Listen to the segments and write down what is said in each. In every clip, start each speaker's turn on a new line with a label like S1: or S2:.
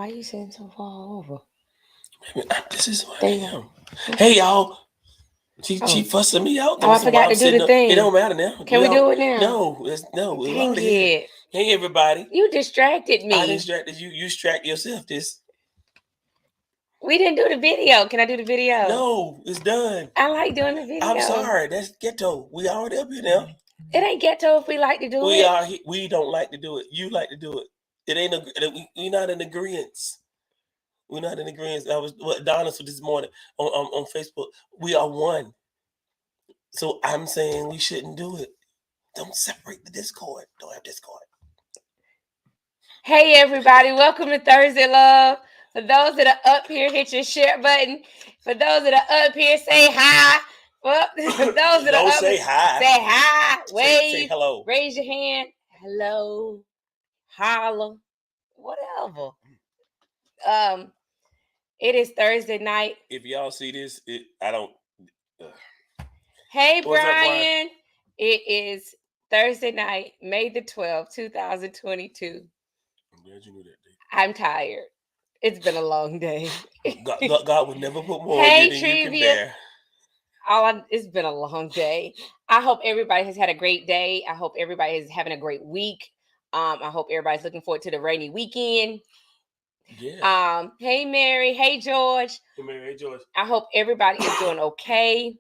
S1: Why are you sitting so far over?
S2: This is who I am. Hey, y'all. She fussing me out.
S1: Oh, I forgot to do the thing.
S2: It don't matter now.
S1: Can we do it now?
S2: No. We're
S1: Dang
S2: already
S1: it.
S2: here. Hey, everybody.
S1: You distracted me.
S2: I distracted you. You distract yourself.
S1: We didn't do the video. Can I do the video?
S2: No, it's done.
S1: I like doing the video.
S2: I'm sorry. That's ghetto. We already up here now.
S1: It ain't ghetto if we like to do it.
S2: We don't like to do it. You like to do it. It ain't we're not in agreement. We're not in agreement. I was Donna said this morning on Facebook. We are one. So I'm saying we shouldn't do it. Don't separate the Discord. Don't have Discord.
S1: Hey everybody, welcome to Thursday Love. For those that are up here, hit your share button. For those that are up here, say hi. Well, for those that
S2: don't
S1: are up,
S2: say hi.
S1: Say hi. Wave.
S2: Say hello.
S1: Raise your hand. Hello. Holla. Whatever. It is Thursday night.
S2: If y'all see this, I don't.
S1: Hey Brian. It is Thursday night, May the 12th, 2022.
S2: I'm glad you knew that day.
S1: I'm tired. It's been a long day.
S2: God would never put more in you than you can bear.
S1: It's been a long day. I hope everybody has had a great day. I hope everybody is having a great week. I hope everybody's looking forward to the rainy weekend.
S2: Yeah.
S1: Hey Mary. Hey George.
S2: Hey Mary. Hey George.
S1: I hope everybody is doing okay.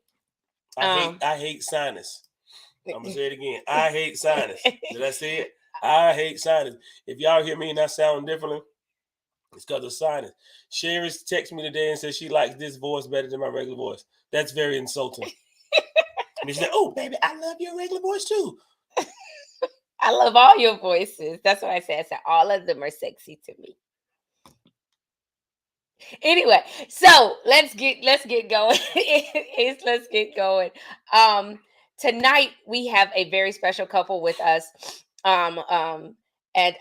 S2: I hate sinus. I'm gonna say it again. I hate sinus. Did I say it? I hate sinus. If y'all hear me and I sound differently, it's because of sinus. Sherrie texted me today and said she likes this voice better than my regular voice. That's very insulting. And she said, "Oh, baby, I love your regular voice too."
S1: I love all your voices. That's what I said. I said all of them are sexy to me. Anyway, so let's get going. Let's get going. Tonight we have a very special couple with us. And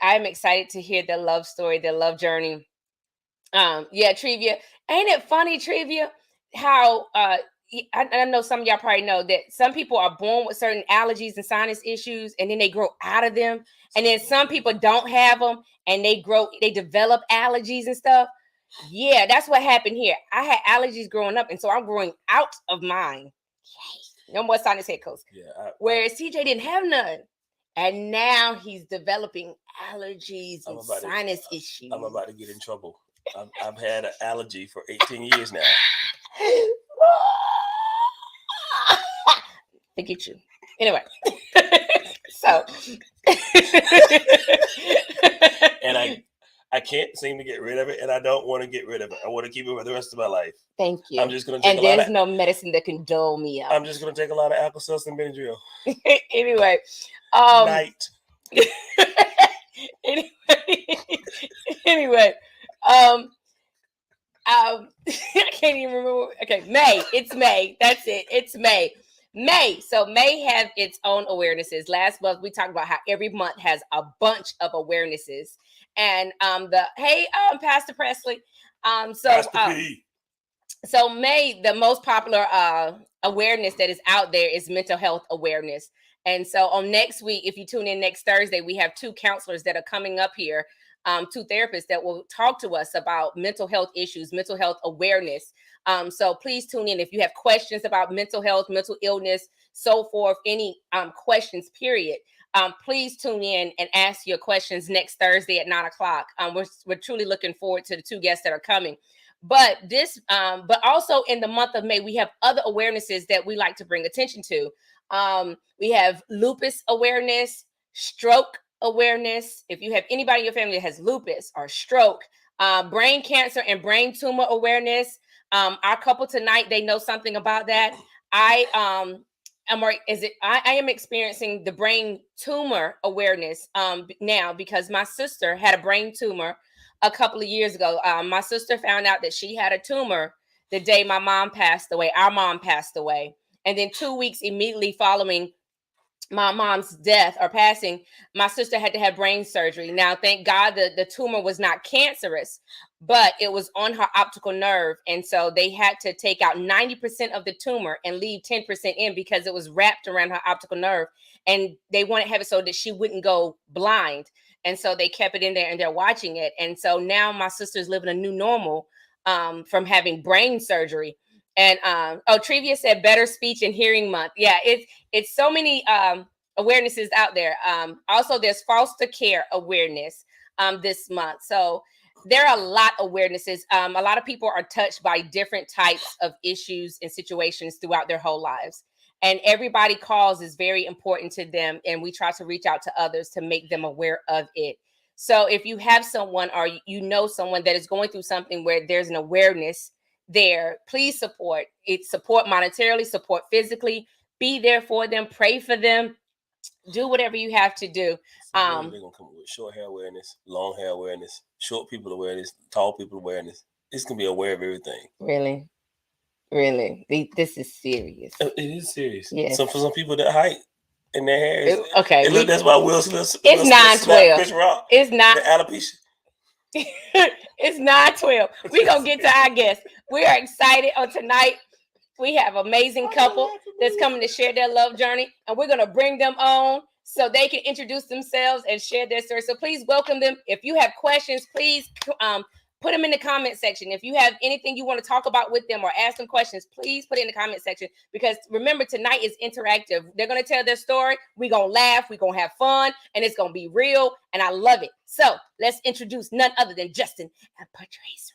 S1: I'm excited to hear their love story, their love journey. Yeah, Trivia. Ain't it funny, Trivia, how I know some of y'all probably know that some people are born with certain allergies and sinus issues and then they grow out of them. And then some people don't have them and they develop allergies and stuff. Yeah, that's what happened here. I had allergies growing up, and so I'm growing out of mine. Yay. No more sinus headaches. Yeah, whereas TJ didn't have none. And now he's developing allergies and sinus issues.
S2: I'm about to get in trouble. I've had an allergy for 18 years now.
S1: Forget you. Anyway. So.
S2: And I can't seem to get rid of it, and I don't want to get rid of it. I want to keep it for the rest of my life.
S1: Thank you.
S2: I'm just going to take
S1: there's no medicine that can dull me out.
S2: I'm just going to take a lot of Alka-Seltzer and Benadryl.
S1: Anyway.
S2: Night.
S1: Anyway. I can't even remember. Okay, May. It's May. That's it. It's May. May. So May have its own awarenesses. Last month we talked about how every month has a bunch of awarenesses. And Pastor Presley. So May, the most popular awareness that is out there is mental health awareness. And so on next week, if you tune in next Thursday, we have two counselors that are coming up here, two therapists that will talk to us about mental health issues, mental health awareness. So please tune in if you have questions about mental health, mental illness, so forth, any questions, period. Please tune in and ask your questions next Thursday at 9:00. We're truly looking forward to the two guests that are coming. But also in the month of May, we have other awarenesses that we like to bring attention to. We have lupus awareness, stroke awareness. If you have anybody in your family that has lupus or stroke, brain cancer and brain tumor awareness. Our couple tonight, they know something about that. I am experiencing the brain tumor awareness now because my sister had a brain tumor a couple of years ago. My sister found out that she had a tumor the day my mom passed away. Our mom passed away. And then 2 weeks immediately following my mom's death or passing, my sister had to have brain surgery. Now, thank God the tumor was not cancerous, but it was on her optical nerve. And so they had to take out 90% of the tumor and leave 10% in because it was wrapped around her optical nerve. And they wanted to have it so that she wouldn't go blind. And so they kept it in there and they're watching it. And so now my sister's living a new normal from having brain surgery. And Trivia said better speech and hearing month. Yeah, it's so many awarenesses out there. Also, there's foster care awareness this month. So there are a lot of awarenesses. A lot of people are touched by different types of issues and situations throughout their whole lives. And everybody cause is very important to them. And we try to reach out to others to make them aware of it. So if you have someone or you know someone that is going through something where there's an awareness there, please support it. Support monetarily, support physically, be there for them, pray for them, do whatever you have to do.
S2: They're gonna come up with short hair awareness, long hair awareness, short people awareness, tall people awareness. It's gonna be aware of everything.
S1: Really, this is serious.
S2: It is serious.
S1: Yes.
S2: So for some people, that height and their hair is
S1: okay.
S2: That's why Will Smith.
S1: It's 9-12. It's not
S2: the alopecia.
S1: It's 9-12. We're gonna get to our guests. We are excited on tonight. We have an amazing couple that's coming to share their love journey, and we're going to bring them on so they can introduce themselves and share their story. So please welcome them. If you have questions, please put them in the comment section. If you have anything you want to talk about with them or ask them questions, please put it in the comment section, because remember, tonight is interactive. They're going to tell their story. We're going to laugh. We're going to have fun, and it's going to be real, and I love it. So let's introduce none other than Justin and Patrice.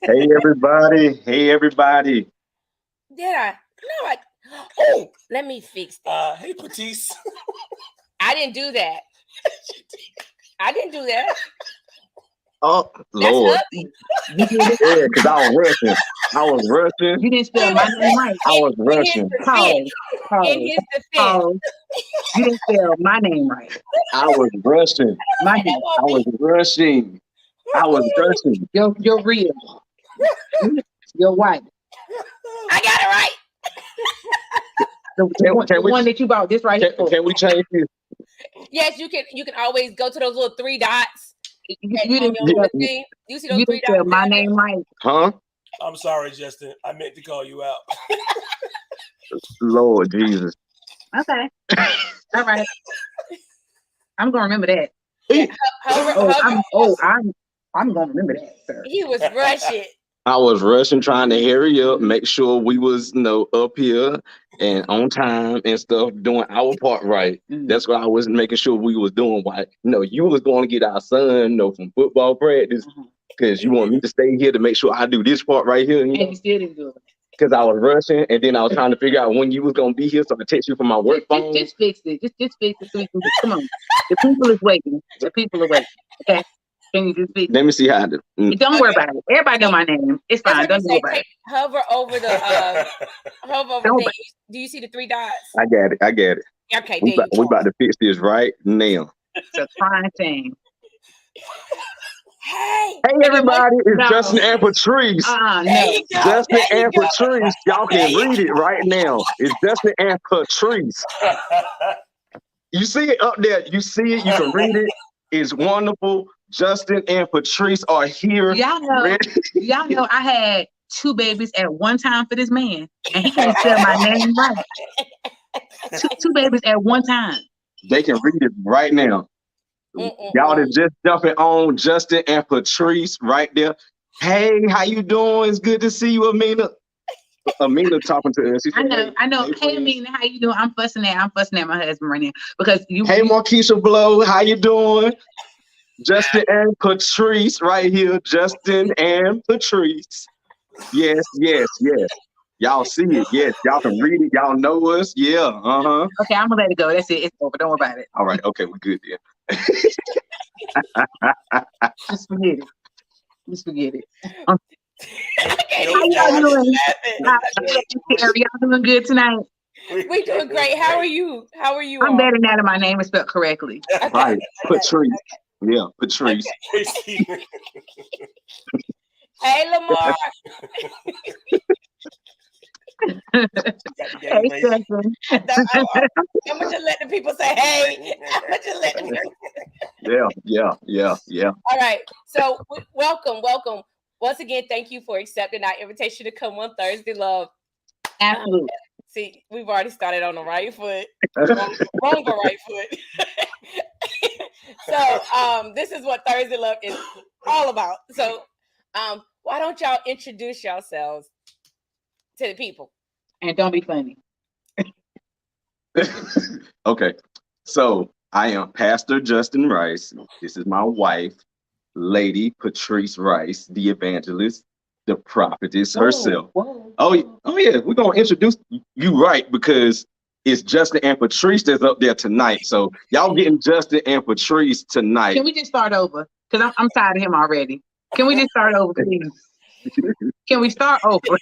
S3: Hey everybody.
S1: Oh, let me fix that.
S2: Hey Patrice.
S1: I didn't do that.
S3: Oh Lord. Because I was rushing.
S4: You didn't spell my name right.
S3: I was rushing.
S1: In his defense.
S4: You didn't spell my name right.
S3: I was rushing. You're
S4: real. You're white.
S1: I got it right.
S4: The one that you bought this right here.
S3: Can we change this?
S1: Yes, you can. You can always go to those little 3 dots.
S4: You see those 3 dots? My name right.
S3: Huh?
S2: I'm sorry, Justin. I meant to call you out.
S3: Lord Jesus.
S4: Okay. All right. I'm gonna remember that. I'm gonna remember that, sir.
S1: He was rushing.
S3: I was rushing, trying to hurry up, make sure we was up here and on time and stuff, doing our part right. Mm-hmm. That's why I was making sure we was doing right. You was going to get our son, from football practice, because you want me to stay here to make sure I do this part right here.
S4: And you still didn't do it.
S3: Because I was rushing, and then I was trying to figure out when you was gonna be here, so I text you from my work phone.
S4: Just fix it. Just fix it so we can come on. The people is waiting. Okay. Can you just fix it?
S3: Let me see how I do.
S4: Don't worry about it. Everybody know my name. It's fine. Don't worry about it.
S1: Hover over the thing. Do you see the 3 dots?
S3: I got it.
S1: Okay,
S3: we about to fix this right now.
S4: It's a fine thing.
S1: Hey
S3: everybody, it's Justin and Patrice.
S4: No.
S3: Justin and Patrice. Y'all can read it right now. It's Justin and Patrice. You see it up there. You see it. You can read it. It's wonderful. Justin and Patrice are here.
S4: Y'all know I had 2 babies at one time for this man, and he can't spell my name right. Two babies at one time.
S3: They can read it right now. Y'all are just jumping on Justin and Patrice right there. Hey, how you doing? It's good to see you, Amina. Amina talking to us.
S4: I know. Hey, Amina, how you doing? I'm fussing at my husband right now because you.
S3: Hey, Markeisha Blow, how you doing? Justin and Patrice right here. Justin and Patrice. Yes. Y'all see it. Yes, y'all can read it. Y'all know us. Yeah.
S4: Okay, I'm gonna let it go. That's it. It's over. Don't worry about it.
S3: All right. Okay, we're good then.
S4: Just forget it.
S1: How
S4: y'all doing? Y'all doing good tonight?
S1: We doing great. How are you?
S4: I'm better now that my name is spelled correctly.
S3: Okay. Right, Patrice. Yeah, Patrice.
S1: Okay. Hey, Lamar.
S4: Hey, Justin.
S1: I'm gonna just let the people say hey.
S3: Yeah.
S1: All right. So welcome. Once again, thank you for accepting our invitation to come on Thursday Love.
S4: Absolutely.
S1: See, we've already started on the right foot. Wrong but right foot. So this is what Thursday Love is all about. So why don't y'all introduce yourselves to the people?
S4: And don't be funny.
S3: Okay. So I am Pastor Justin Rice. This is my wife, Lady Patrice Rice, the evangelist, the prophetess herself.
S4: Whoa.
S3: Oh yeah, we're gonna introduce you right because it's Justin and Patrice that's up there tonight. So y'all getting Justin and Patrice tonight.
S4: Can we just start over? Because I'm tired of him already. Can we just start over, please? Can we start over?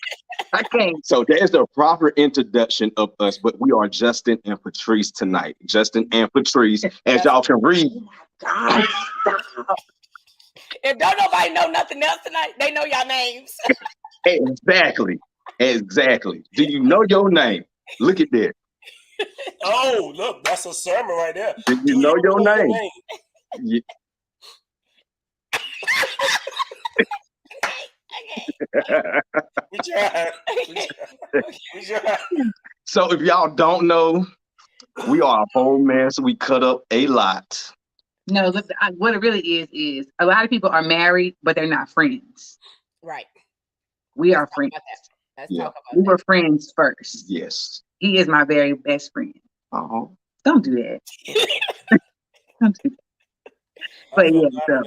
S4: I can't.
S3: So there's the proper introduction of us, but we are Justin and Patrice tonight. Justin and Patrice, as y'all can read.
S4: God, stop.
S1: If don't nobody know nothing else tonight, they know y'all names.
S3: Exactly. Do you know your name? Look at that.
S2: Oh, look, that's a sermon right there.
S3: Do you know your name? Yeah.
S2: We tried.
S3: So if y'all don't know, we are a whole mess. We cut up a lot.
S4: No, what it really is a lot of people are married, but they're not friends.
S1: Right.
S4: We are friends.
S1: Let's
S3: Yeah.
S1: talk about
S4: We
S1: that.
S4: were friends first.
S3: Yes.
S4: He is my very best friend.
S3: Uh-huh.
S4: Don't do that. Don't do that. But yeah, so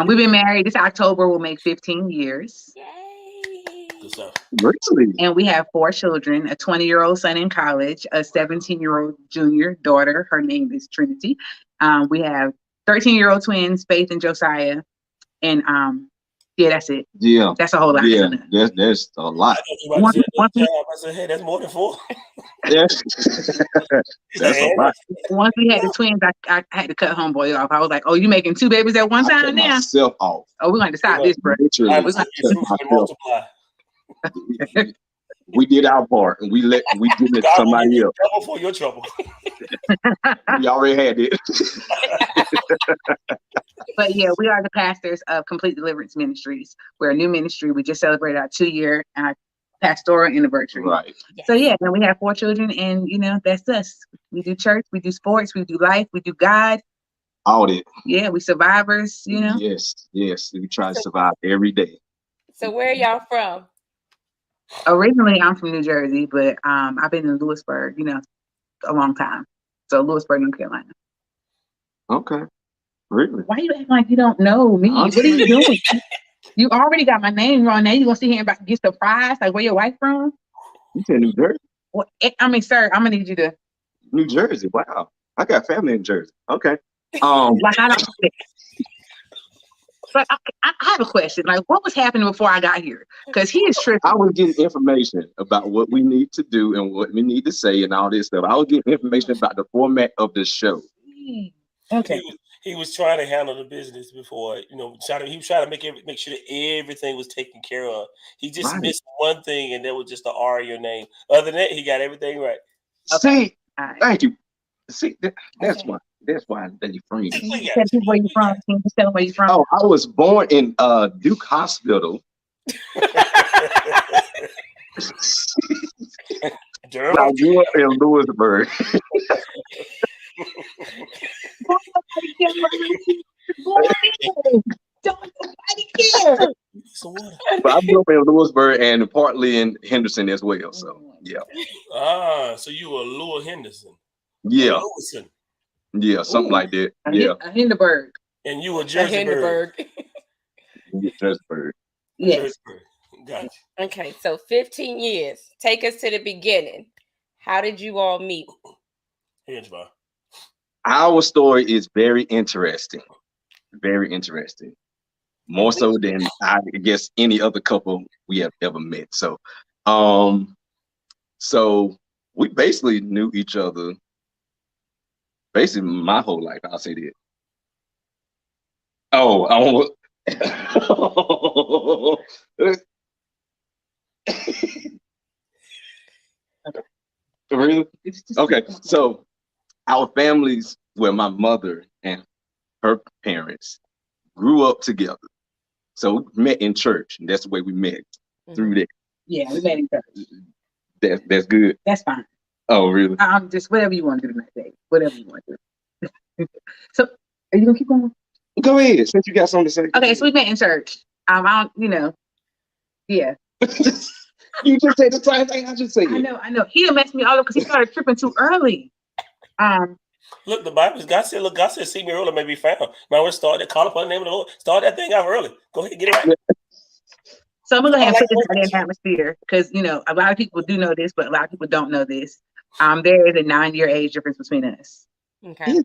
S4: we've been married. This October will make 15 years.
S1: Yay.
S2: Good stuff.
S3: Really?
S4: And we have 4 children, a 20-year-old son in college, a 17-year-old junior daughter. Her name is Trinity. We have 13-year-old twins, Faith and Josiah. And yeah, that's it.
S3: Yeah.
S4: That's a whole lot.
S3: Yeah, there's a lot.
S2: Hey, that's more than 4.
S3: Yes. That's a lot.
S4: Once we had the twins, I had to cut homeboy off. I was like, "Oh, you making 2 babies at one
S3: I
S4: time
S3: cut
S4: now?
S3: myself off.
S4: Oh, we're going to stop this, bro."
S3: Literally,
S2: We're
S3: I
S2: going
S3: cut
S2: to
S3: myself.
S2: multiply.
S3: We did our part, and we did it to somebody else.
S2: Trouble for your trouble.
S3: We already had it.
S4: But yeah, we are the pastors of Complete Deliverance Ministries. We're a new ministry. We just celebrated our 2-year pastoral anniversary.
S3: Right.
S4: So yeah, and we have 4 children, and that's us. We do church, we do sports, we do life, we do God.
S3: All that.
S4: Yeah, we survivors.
S3: Yes. We try to survive every day.
S1: So where are y'all from?
S4: Originally, I'm from New Jersey, but I've been in Lewisburg, a long time. So Lewisburg, North Carolina.
S3: Okay. Really?
S4: Why you acting like you don't know me? What are you doing? You already got my name wrong. Now you gonna sit here and get surprised? Like, where your wife from?
S3: You said New Jersey?
S4: Well, I mean, sir, I'm gonna need you to.
S3: New Jersey. Wow. I got family in Jersey. Okay.
S4: Like, I don't. But I have a question. Like, what was happening before I got here? Because he is tripping.
S3: I was getting information about what we need to do and what we need to say and all this stuff. I was getting information about the format of the show.
S4: Okay.
S2: He was trying to handle the business before, he was trying to make sure that everything was taken care of. He just missed one thing, and that was just the R in your name. Other than that, he got everything right.
S3: Okay. See, thank you. See, that's why they friends.
S4: Tell people where you from. Can you tell them where you from?
S3: Oh, I was born in Duke Hospital. I grew up in Lewisburg.
S4: Don't nobody care.
S3: But I grew up in Lewisburg and partly in Henderson as well. So yeah.
S2: So you were Lewis Henderson.
S3: Yeah. Yeah, something like that. Yeah.
S4: A Hindenburg.
S2: And you were Jerseyburg.
S3: Jerseyburg.
S4: Yes.
S2: Gotcha.
S1: Okay, so 15 years. Take us to the beginning. How did you all meet?
S3: Our story is very interesting. Very interesting. More so than I guess any other couple we have ever met. So we basically knew each other basically my whole life. I'll say that. Really? Okay. So our families, my mother and her parents grew up together. So we met in church, and that's the way we met through that.
S4: Yeah, we met in church.
S3: That's good.
S4: That's fine.
S3: Oh, really?
S4: Just whatever you want to do tonight, babe. Whatever you want to do. So, are you gonna keep going?
S3: Go ahead, since you got something to say.
S4: Okay, so we met in church. I don't, yeah.
S3: You just said the same thing I just said.
S4: I know. He done messed me all up because he started tripping too early.
S2: Look, the Bible, God said, see me early may be found. Man, we're starting to call upon the name of the Lord. Start that thing out early. Go ahead, get it right.
S4: So I'm gonna go ahead and put this out in the atmosphere because a lot of people do know this, but a lot of people don't know this. There is a 9-year age difference between us.
S1: Okay.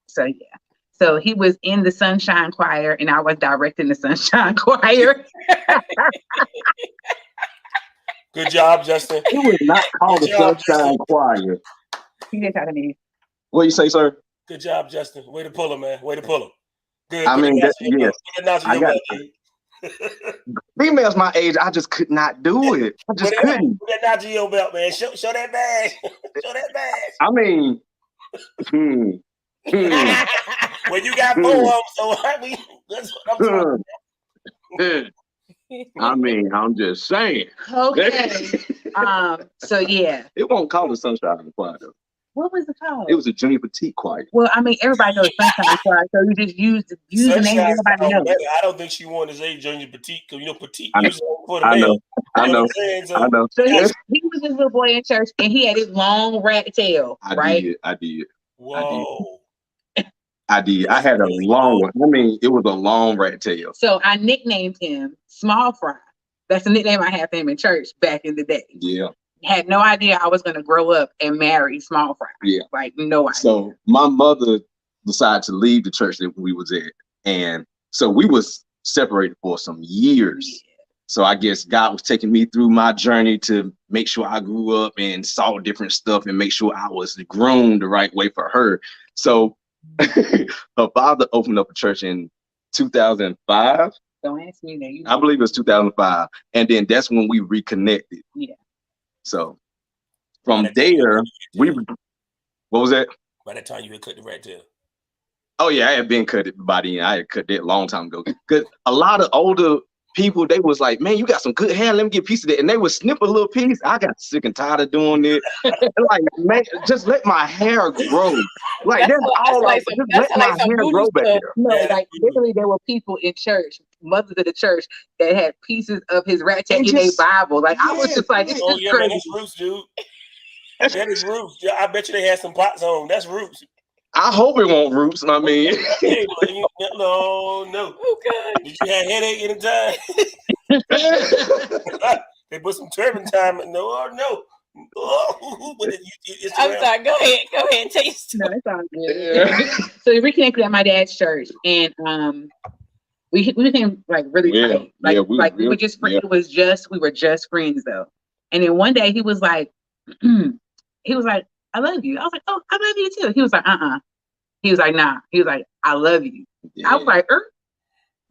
S4: So yeah. So he was in the Sunshine Choir and I was directing the Sunshine Choir.
S2: Good job, Justin.
S3: It was not called the Sunshine Choir.
S4: He didn't talk to me.
S3: What you say, sir?
S2: Good job, Justin. Way to pull him, man. Way to pull him. Good.
S3: I mean, yes. Females my age, I just could not do it. I just couldn't.
S2: Put that notch in your belt, man. Show that badge. Show that badge.
S3: I mean,
S2: Well, you got 4 of them, so that's what I'm talking about.
S3: I mean, I'm just saying.
S4: Okay. So yeah.
S3: It won't call the Sunshine Choir though.
S4: What was it called?
S3: It was a junior petite choir.
S4: Well, I mean, everybody knows Sunshine Choir, so you just use the name everybody knows.
S2: I don't think she wanted to say junior petite because petite.
S3: I know.
S4: So he was this little boy in church, and he had his long rat tail.
S3: I did.
S2: Whoa.
S3: I did. I had a long one. I mean, it was a long rat tail.
S4: So I nicknamed him Small Fry. That's the nickname I had for him in church back in the day.
S3: Yeah.
S4: Had no idea I was going to grow up and marry Small Fry. Yeah. Like, no idea.
S3: So my mother decided to leave the church that we was at. And so we was separated for some years. Yeah. So I guess God was taking me through my journey to make sure I grew up and saw different stuff and make sure I was groomed the right way for her. So her father opened up a church in 2005.
S4: Don't ask me that.
S3: I believe it was 2005. And then that's when we reconnected.
S4: Yeah.
S3: So from there, what was that?
S2: By that time you had cut the rat tail.
S3: Oh yeah, I had been cut it by then. I had cut that a long time ago. Because a lot of older people, they was like, man, you got some good hair. Let me get a piece of that. And they would snip a little piece. I got sick and tired of doing it. Like, man, just let my hair grow. Like, that's all I just let my hair grow back there.
S4: No, like literally there were people in church, mothers of the church, that had pieces of his rat tail in their Bible. Like, I was just like, this is crazy.
S2: Man, that's roots, dude. That is roots. Yeah, I bet you they had some pots on. That's roots.
S3: I hope it won't roots. I mean,
S2: no. Okay. Did you have headache anytime? They put some turpentine. No.
S1: I'm sorry. Go ahead. Tell your story.
S4: No, it's all good. So we reconnected at my dad's church, and we became like really tight. Like we were just friends. Yeah. We were just friends though. And then one day he was like, I love you. I was like, oh, I love you too. He was like, He was like, nah. He was like, I love you. Yeah. I was like,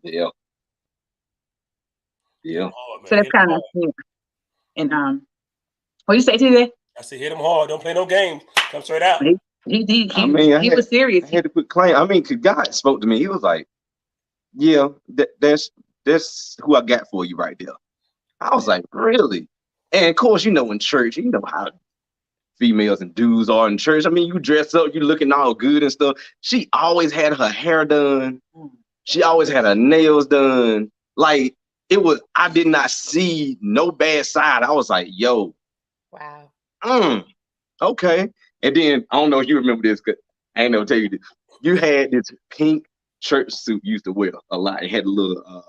S3: Yeah.
S2: Oh,
S4: so that's kind of, And what you say to that?
S2: I said, hit him hard. Don't play no games. Come straight out.
S4: He was serious.
S3: I had to put claim. I mean, cause God spoke to me. He was like, yeah, that's who I got for you right there. I was like, really? And of course, in church, you know how females and dudes are in church. I mean, you dress up, you looking all good and stuff. She always had her hair done. She always had her nails done. Like, I did not see no bad side. I was like, yo.
S1: Wow.
S3: Okay. And then, I don't know if you remember this, because I ain't never tell you this. You had this pink church suit you used to wear a lot. It had a little,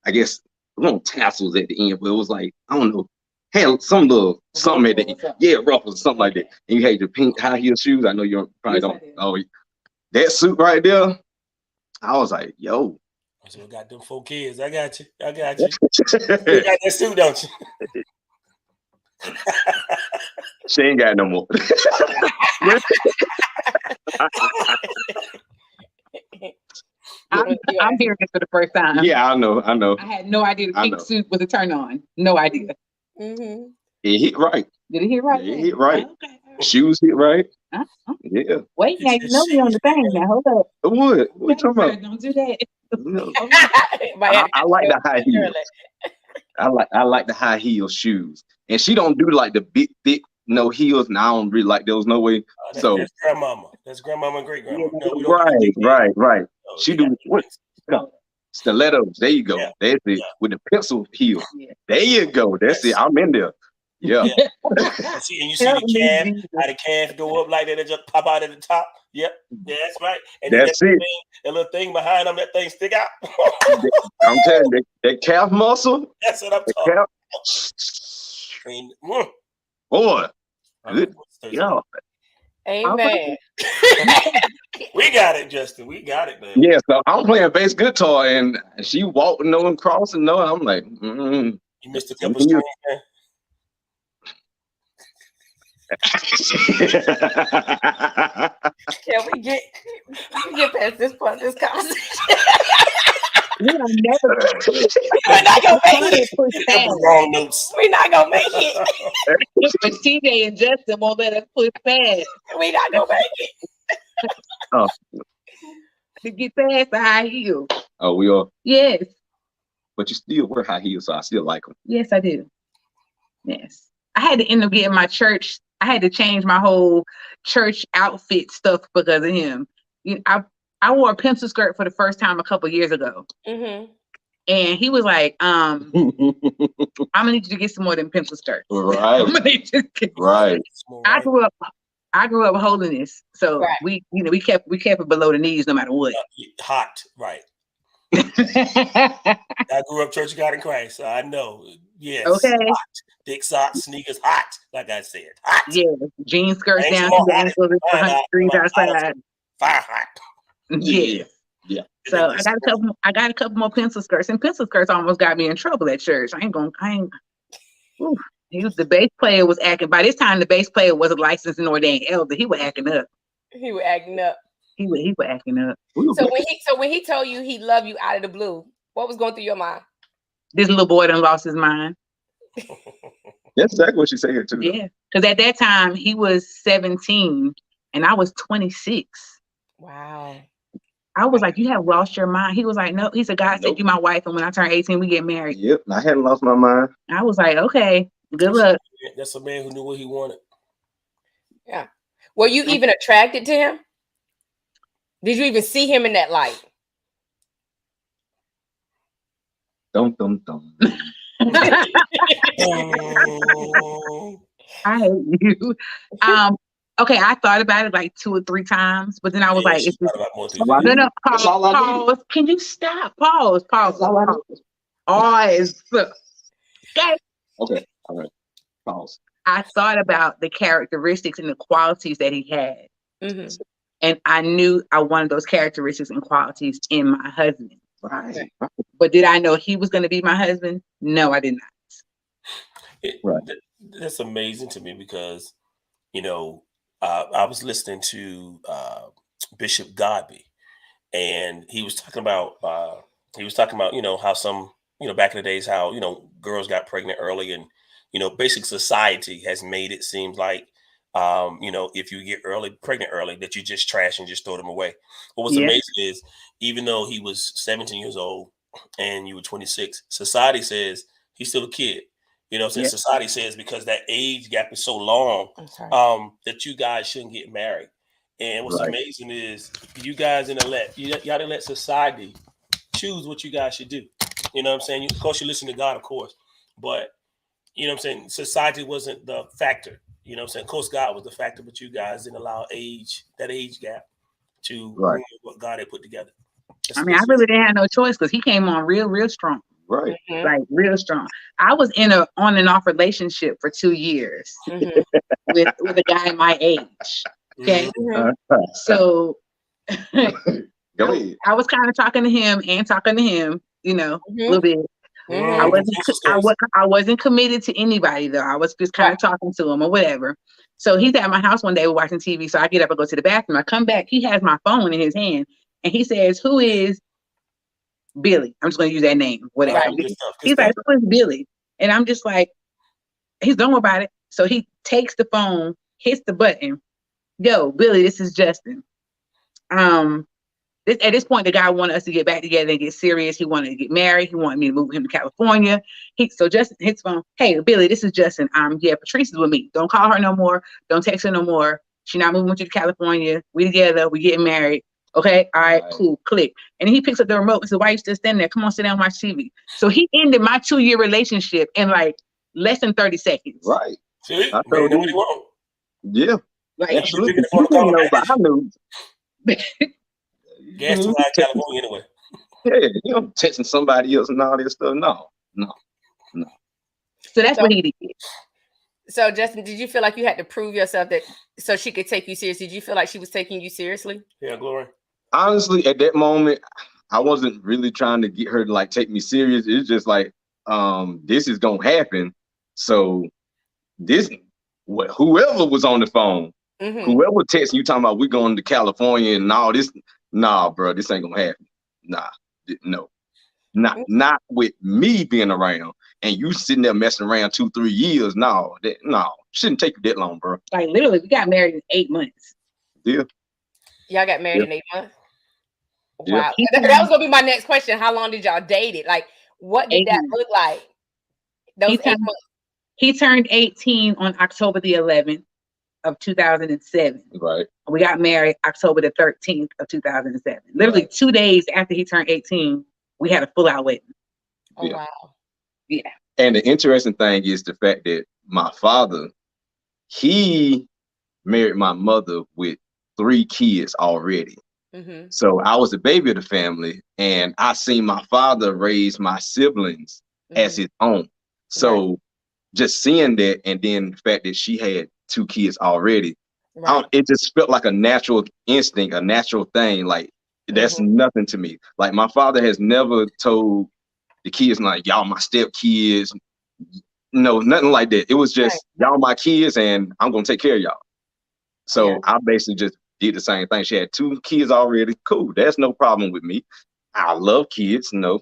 S3: I guess, little tassels at the end, but it was like, I don't know, had some little something at the end. Yeah, ruffles, something like that. And you had your pink high heel shoes. I know you probably don't. Oh, that suit right there. I was like, yo.
S2: I still got them 4 kids. I got you. You got that suit, don't you?
S3: She ain't got no more.
S4: I'm hearing this for the first time.
S3: Yeah, I know.
S4: I had no idea the pink suit was a turn on. No idea.
S1: Mm-hmm.
S3: It hit right.
S4: Did it hit right?
S3: Yeah, it hit right. Okay. Shoes hit right. Yeah.
S4: Wait, now you know me on the thing. Now hold up.
S3: What you talking about?
S4: Don't do that.
S3: No. I like the high heels. I like the high heel shoes. and she don't do like the big thick no heels, and I don't really like those no way.
S2: That's grandmama. That's grandmama and great grandma. No, we don't
S3: right.
S2: No,
S3: She do what? Stilettos. There you go.
S2: Yeah.
S3: That's it. With the pencil heel.
S4: Yeah.
S3: There you go. That's it. I'm in there. Yeah.
S2: And you see the calf, how the calf go up like that and just pop out at the top. Yep. Yeah, that's right. And
S3: that's it.
S2: That little thing behind them, that thing stick out.
S3: I'm telling you, that calf muscle.
S2: That's what I'm talking about.
S3: Boy. Good. Yeah.
S1: Amen.
S2: We got it, Justin. We got it, man.
S3: Yeah, so I'm playing bass guitar and she walking no and crossing no. I'm like,
S2: You missed a couple strings, man.
S1: Can we get past this part of this conversation?
S4: We're not gonna make it.
S2: Wrong notes.
S1: We're not gonna make it.
S4: But TJ and Justin won't let us push past.
S1: We're not gonna make it.
S3: Oh.
S4: To get past the high heels.
S3: Oh, we are.
S4: Yes.
S3: But you still wear high heels, so I still like them.
S4: Yes, I do. Yes. I had to end up getting my church. I had to change my whole church outfit stuff because of him. I wore a pencil skirt for the first time a couple years ago.
S1: Mm-hmm.
S4: And he was like, I'm gonna need you to get some more than pencil skirts.
S3: Right. Right.
S4: I grew up holding this. So we kept it below the knees no matter what.
S2: Hot, right. I grew up Church of God in Christ, so I know. Yes.
S4: Okay.
S2: Hot. Thick socks, sneakers, hot. Like I said, hot.
S4: Yeah. Jean skirts down to the ankles, 100 degrees outside.
S2: Fire hot.
S4: Yeah. So I got a couple more pencil skirts, and pencil skirts almost got me in trouble at church. He was the bass player was acting. By this time, the bass player wasn't licensed and ordained elder. He was acting up.
S1: He was acting up.
S4: So
S1: when he told you he loved you out of the blue, what was going through your mind?
S4: This little boy done lost his mind.
S3: That's exactly what she said here too.
S4: Yeah, because at that time he was 17 and I was 26.
S1: Wow.
S4: I was like, you have lost your mind. He was like, no. He said, God said you my wife, and when I turn 18, we get married.
S3: Yep, I hadn't lost my mind.
S4: I was like, okay, good luck.
S2: That's a man who knew what he wanted.
S1: Yeah. Were you even attracted to him? Did you even see him in that light?
S3: Dum dum dum.
S4: I hate you. Okay, I thought about it like 2 or 3 times, but then I was like, no, pause. Can you stop? Pause. Okay.
S3: Okay. All right. Pause.
S4: I thought about the characteristics and the qualities that he had.
S1: Mm-hmm.
S4: And I knew I wanted those characteristics and qualities in my husband.
S3: Right.
S4: But did I know he was going to be my husband? No, I did not.
S2: That's amazing to me because, I was listening to Bishop Godby, and he was talking about how some, back in the days, how, girls got pregnant early, and, basic society has made it seem like, if you get pregnant early, that you just trash and just throw them away. But what's amazing is, even though he was 17 years old and you were 26, society says he's still a kid. Society says because that age gap is so long, that you guys shouldn't get married. And what's amazing is you guys y'all didn't let society choose what you guys should do. You know what I'm saying? Of course, you listen to God, of course, but society wasn't the factor. Of course, God was the factor, but you guys didn't allow that age gap to ruin what God had put together.
S4: I really didn't have no choice because he came on real strong.
S3: Right.
S1: Mm-hmm.
S4: Like real strong. I was in a on and off relationship for 2 years with a guy my age. Okay.
S3: Mm-hmm.
S4: So
S3: Go ahead.
S4: I was kind of talking to him, a little bit.
S1: Mm-hmm.
S4: I wasn't committed to anybody though. I was just kind of talking to him or whatever. So he's at my house one day, we're watching TV. So I get up and go to the bathroom. I come back, he has my phone in his hand, and he says, "Who is Billy?" I'm just going to use that name, whatever.
S2: Right.
S4: He's like, "Who is Billy?" And I'm just like, he's don't worry about it. So he takes the phone, hits the button. "Yo, Billy, this is Justin. At this point, the guy wanted us to get back together and get serious. He wanted to get married. He wanted me to move with him to California. So Justin hits phone. Hey, Billy, this is Justin. Yeah, Patrice is with me. Don't call her no more. Don't text her no more. She's not moving with you to California. We together. We getting married. Okay. All right. Cool. Click. And then he picks up the remote and says, "Why you still standing there? Come on, sit down and watch TV." So he ended my 2-year relationship in like less than 30 seconds.
S3: Right.
S2: See, I know what he want.
S3: Yeah.
S4: Like,
S3: absolutely. You didn't know, but I knew.
S2: Gas too high in California anyway.
S3: Yeah, you know, texting somebody else and all this stuff. No.
S4: So that's what he did.
S1: So Justin, did you feel like you had to prove yourself that so she could take you seriously? Did you feel like she was taking you seriously?
S2: Yeah, Glory.
S3: Honestly, at that moment, I wasn't really trying to get her to like take me serious. It's just like, this is gonna happen. So whoever was on the phone, whoever texting you talking about we going to California and all this, nah, bro, this ain't gonna happen. No. Not with me being around and you sitting there messing around 2-3 years. No, shouldn't take you that long, bro.
S4: Like literally, we got married in 8 months.
S3: Yeah.
S1: Y'all got married in 8 months?
S3: Yeah.
S1: Wow. That was gonna be my next question. How long did y'all date it? Like, what did that look like? Those 8 months.
S4: He turned 18 on October the 11th of 2007.
S3: Right.
S4: We got married October the 13th of 2007. Literally 2 days after he turned 18, we had a full-out wedding.
S1: Oh, wow.
S4: Yeah.
S3: And the interesting thing is the fact that my father, he married my mother with 3 kids already. So I was the baby of the family, and I seen my father raise my siblings as his own. So just seeing that, and then the fact that she had 2 kids already, it just felt like a natural instinct, a natural thing. Like that's nothing to me. Like my father has never told the kids like y'all my step kids. No, nothing like that. It was just y'all my kids, and I'm gonna take care of y'all. So I basically just did the same thing. She had 2 kids already. Cool. That's no problem with me. I love kids. No,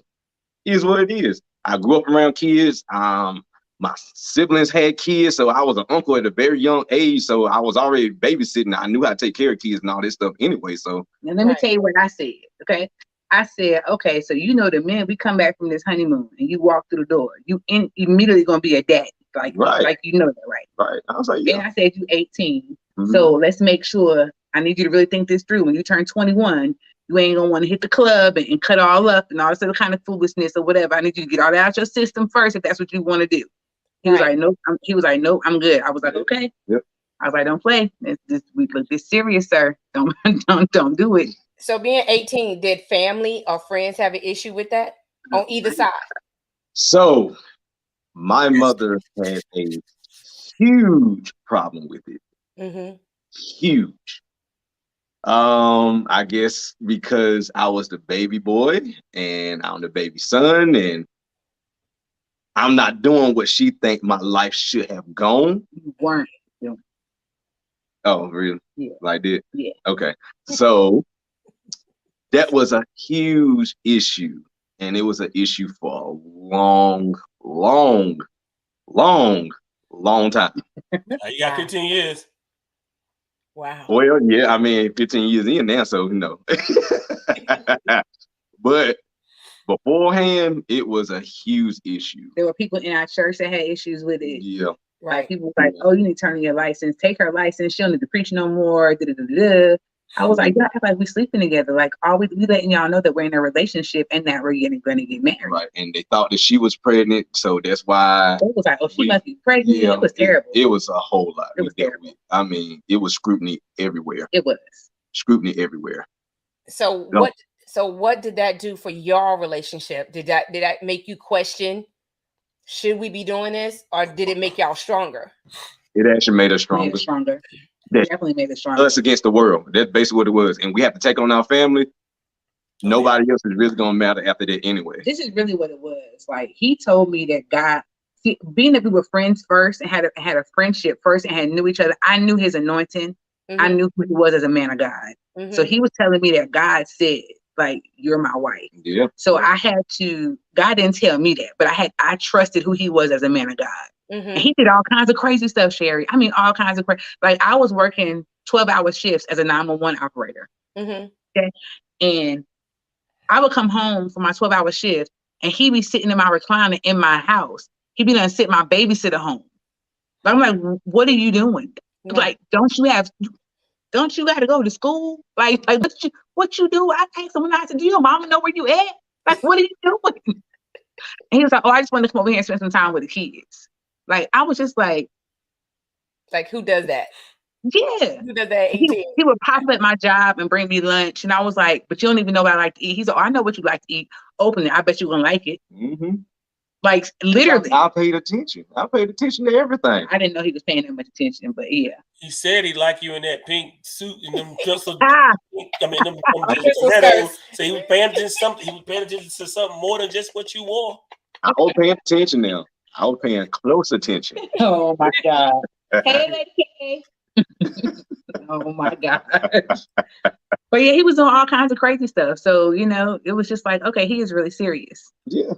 S3: here's what it is. I grew up around kids. My siblings had kids, so I was an uncle at a very young age. So I was already babysitting. I knew how to take care of kids and all this stuff anyway. So
S4: now let me tell you what I said. Okay. I said, okay, so you know the minute we come back from this honeymoon and you walk through the door, you immediately gonna be a dad. Like you know that, right?
S3: Right. I was like, yeah.
S4: And I said you 18. So let's make sure. I need you to really think this through. When you turn 21, you ain't gonna want to hit the club and cut all up and all this other kind of foolishness or whatever. I need you to get all that out your system first if that's what you want to do. He was like, nope. Nope, I'm good. I was like, okay.
S3: Yep.
S4: I was like, don't play. We look this serious, sir. Don't do it.
S1: So being 18, did family or friends have an issue with that on either side?
S3: So my mother had a huge problem with it. Huge. I guess because I was the baby boy and I'm the baby son, and I'm not doing what she think my life should have gone.
S4: You weren't.
S3: Oh, really?
S4: Yeah.
S3: Like that?
S4: Yeah.
S3: Okay. So that was a huge issue, and it was an issue for a long time.
S2: You got 15 years.
S1: Wow.
S3: Well, yeah, I mean, 15 years in now, so you know. But beforehand, it was a huge issue.
S4: There were people in our church that had issues with it.
S3: Yeah.
S4: Like people were like, oh, you need to turn in your license, take her license, she don't need to preach no more. I was like, y'all act like we sleeping together. Like, we letting y'all know that we're in a relationship and that we're gonna get married.
S3: Right. And they thought that she was pregnant, so that's why
S4: it was like, oh, she must be pregnant.
S3: Yeah,
S4: it was terrible.
S3: It was a whole lot.
S4: It was terrible.
S3: I mean, it was scrutiny everywhere.
S4: It was
S3: scrutiny everywhere.
S1: So what did that do for your relationship? Did that make you question, should we be doing this, or did it make y'all stronger?
S3: It actually made us stronger.
S4: Definitely made us stronger.
S3: Us against the world. That's basically what it was. And we have to take on our family. Nobody else is really gonna matter after that anyway.
S4: This is really what it was. Like, he told me that God, being that we were friends first and had a friendship first and had knew each other, I knew his anointing. I knew who he was as a man of God. So he was telling me that God said, like, you're my wife. Yeah. So I had to, God didn't tell me that, but I trusted who he was as a man of God. And he did all kinds of crazy stuff, Sherrie. I mean, all kinds of crazy. Like, I was working 12-hour shifts as a 911 operator. Okay. And I would come home from my 12-hour shift, and he'd be sitting in my recliner in my house. He'd be done sit my babysitter home. I'm like, what are you doing?
S1: Yeah.
S4: Like, don't you got to go to school? Like what you do? I asked someone not to do. Your mama know where you at? Like, what are you doing? And he was like, oh, I just wanted to come over here and spend some time with the kids. Like, I was just like
S1: who does that?
S4: Yeah.
S1: Who does that at 18?
S4: He would pop up at my job and bring me lunch. And I was like, but you don't even know what I like to eat. He's like, oh, I know what you like to eat. Open it. I bet you're going to like it.
S3: Mm-hmm.
S4: Like, literally.
S3: I paid attention. I paid attention to everything.
S4: I didn't know he was paying that much attention, but yeah.
S2: He said he liked you in that pink suit and them crystal.
S4: Ah.
S2: Them so he was paying attention to something. He was paying attention to something more than just what you wore.
S3: I was paying attention now. I was paying close attention.
S4: Oh my God. Hey, Lady K. Oh my God. But yeah, he was doing all kinds of crazy stuff. So, you know, it was just like, okay, he is really serious.
S3: Yeah.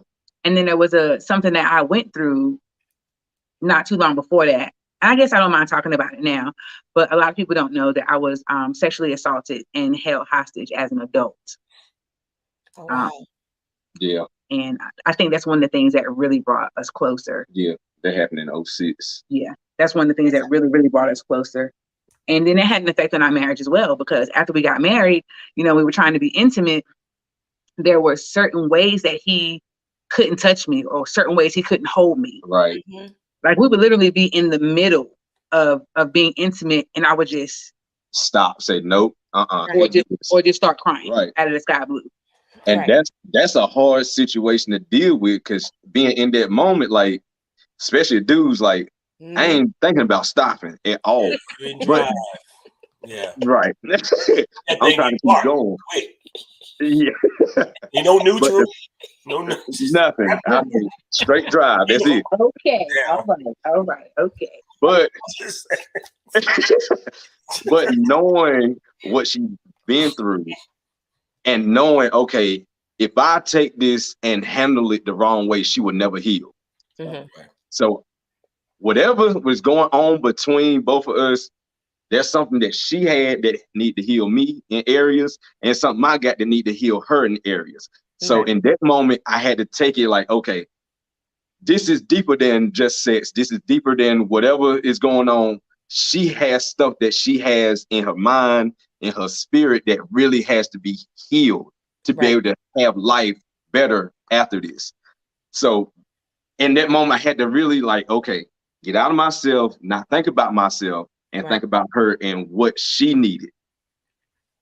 S4: And then there was something that I went through not too long before that. I guess I don't mind talking about it now, but a lot of people don't know that I was sexually assaulted and held hostage as an adult.
S1: Oh, wow.
S3: Yeah.
S4: And I think that's one of the things that really brought us closer.
S3: Yeah, that happened in 2006.
S4: Yeah, that's one of the things that really, really brought us closer. And then it had an effect on our marriage as well, because after we got married, you know, we were trying to be intimate. There were certain ways that he couldn't touch me, or certain ways he couldn't hold me.
S3: Right.
S1: Mm-hmm.
S4: Like, we would literally be in the middle of being intimate, and I would just
S3: stop, say nope,
S4: or just start crying out of the sky blue.
S3: And that's a hard situation to deal with, because being in that moment, like, especially dudes, like, I ain't thinking about stopping at all. But, right. I'm trying to keep going. Yeah.
S2: Ain't no neutral.
S3: Nothing. I mean, straight drive. That's it.
S4: Okay. Yeah. All right. Okay.
S3: But but knowing what she's been through, and knowing, okay, if I take this and handle it the wrong way, she would never heal.
S1: Mm-hmm.
S3: So whatever was going on between both of us, there's something that she had that need to heal me in areas, and something I got that need to heal her in areas. So in that moment, I had to take it like, okay, this is deeper than just sex. This is deeper than whatever is going on. She has stuff that she has in her mind, in her spirit, that really has to be healed to be able to have life better after this. So in that moment, I had to really like, okay, get out of myself, not think about myself, and think about her and what she needed.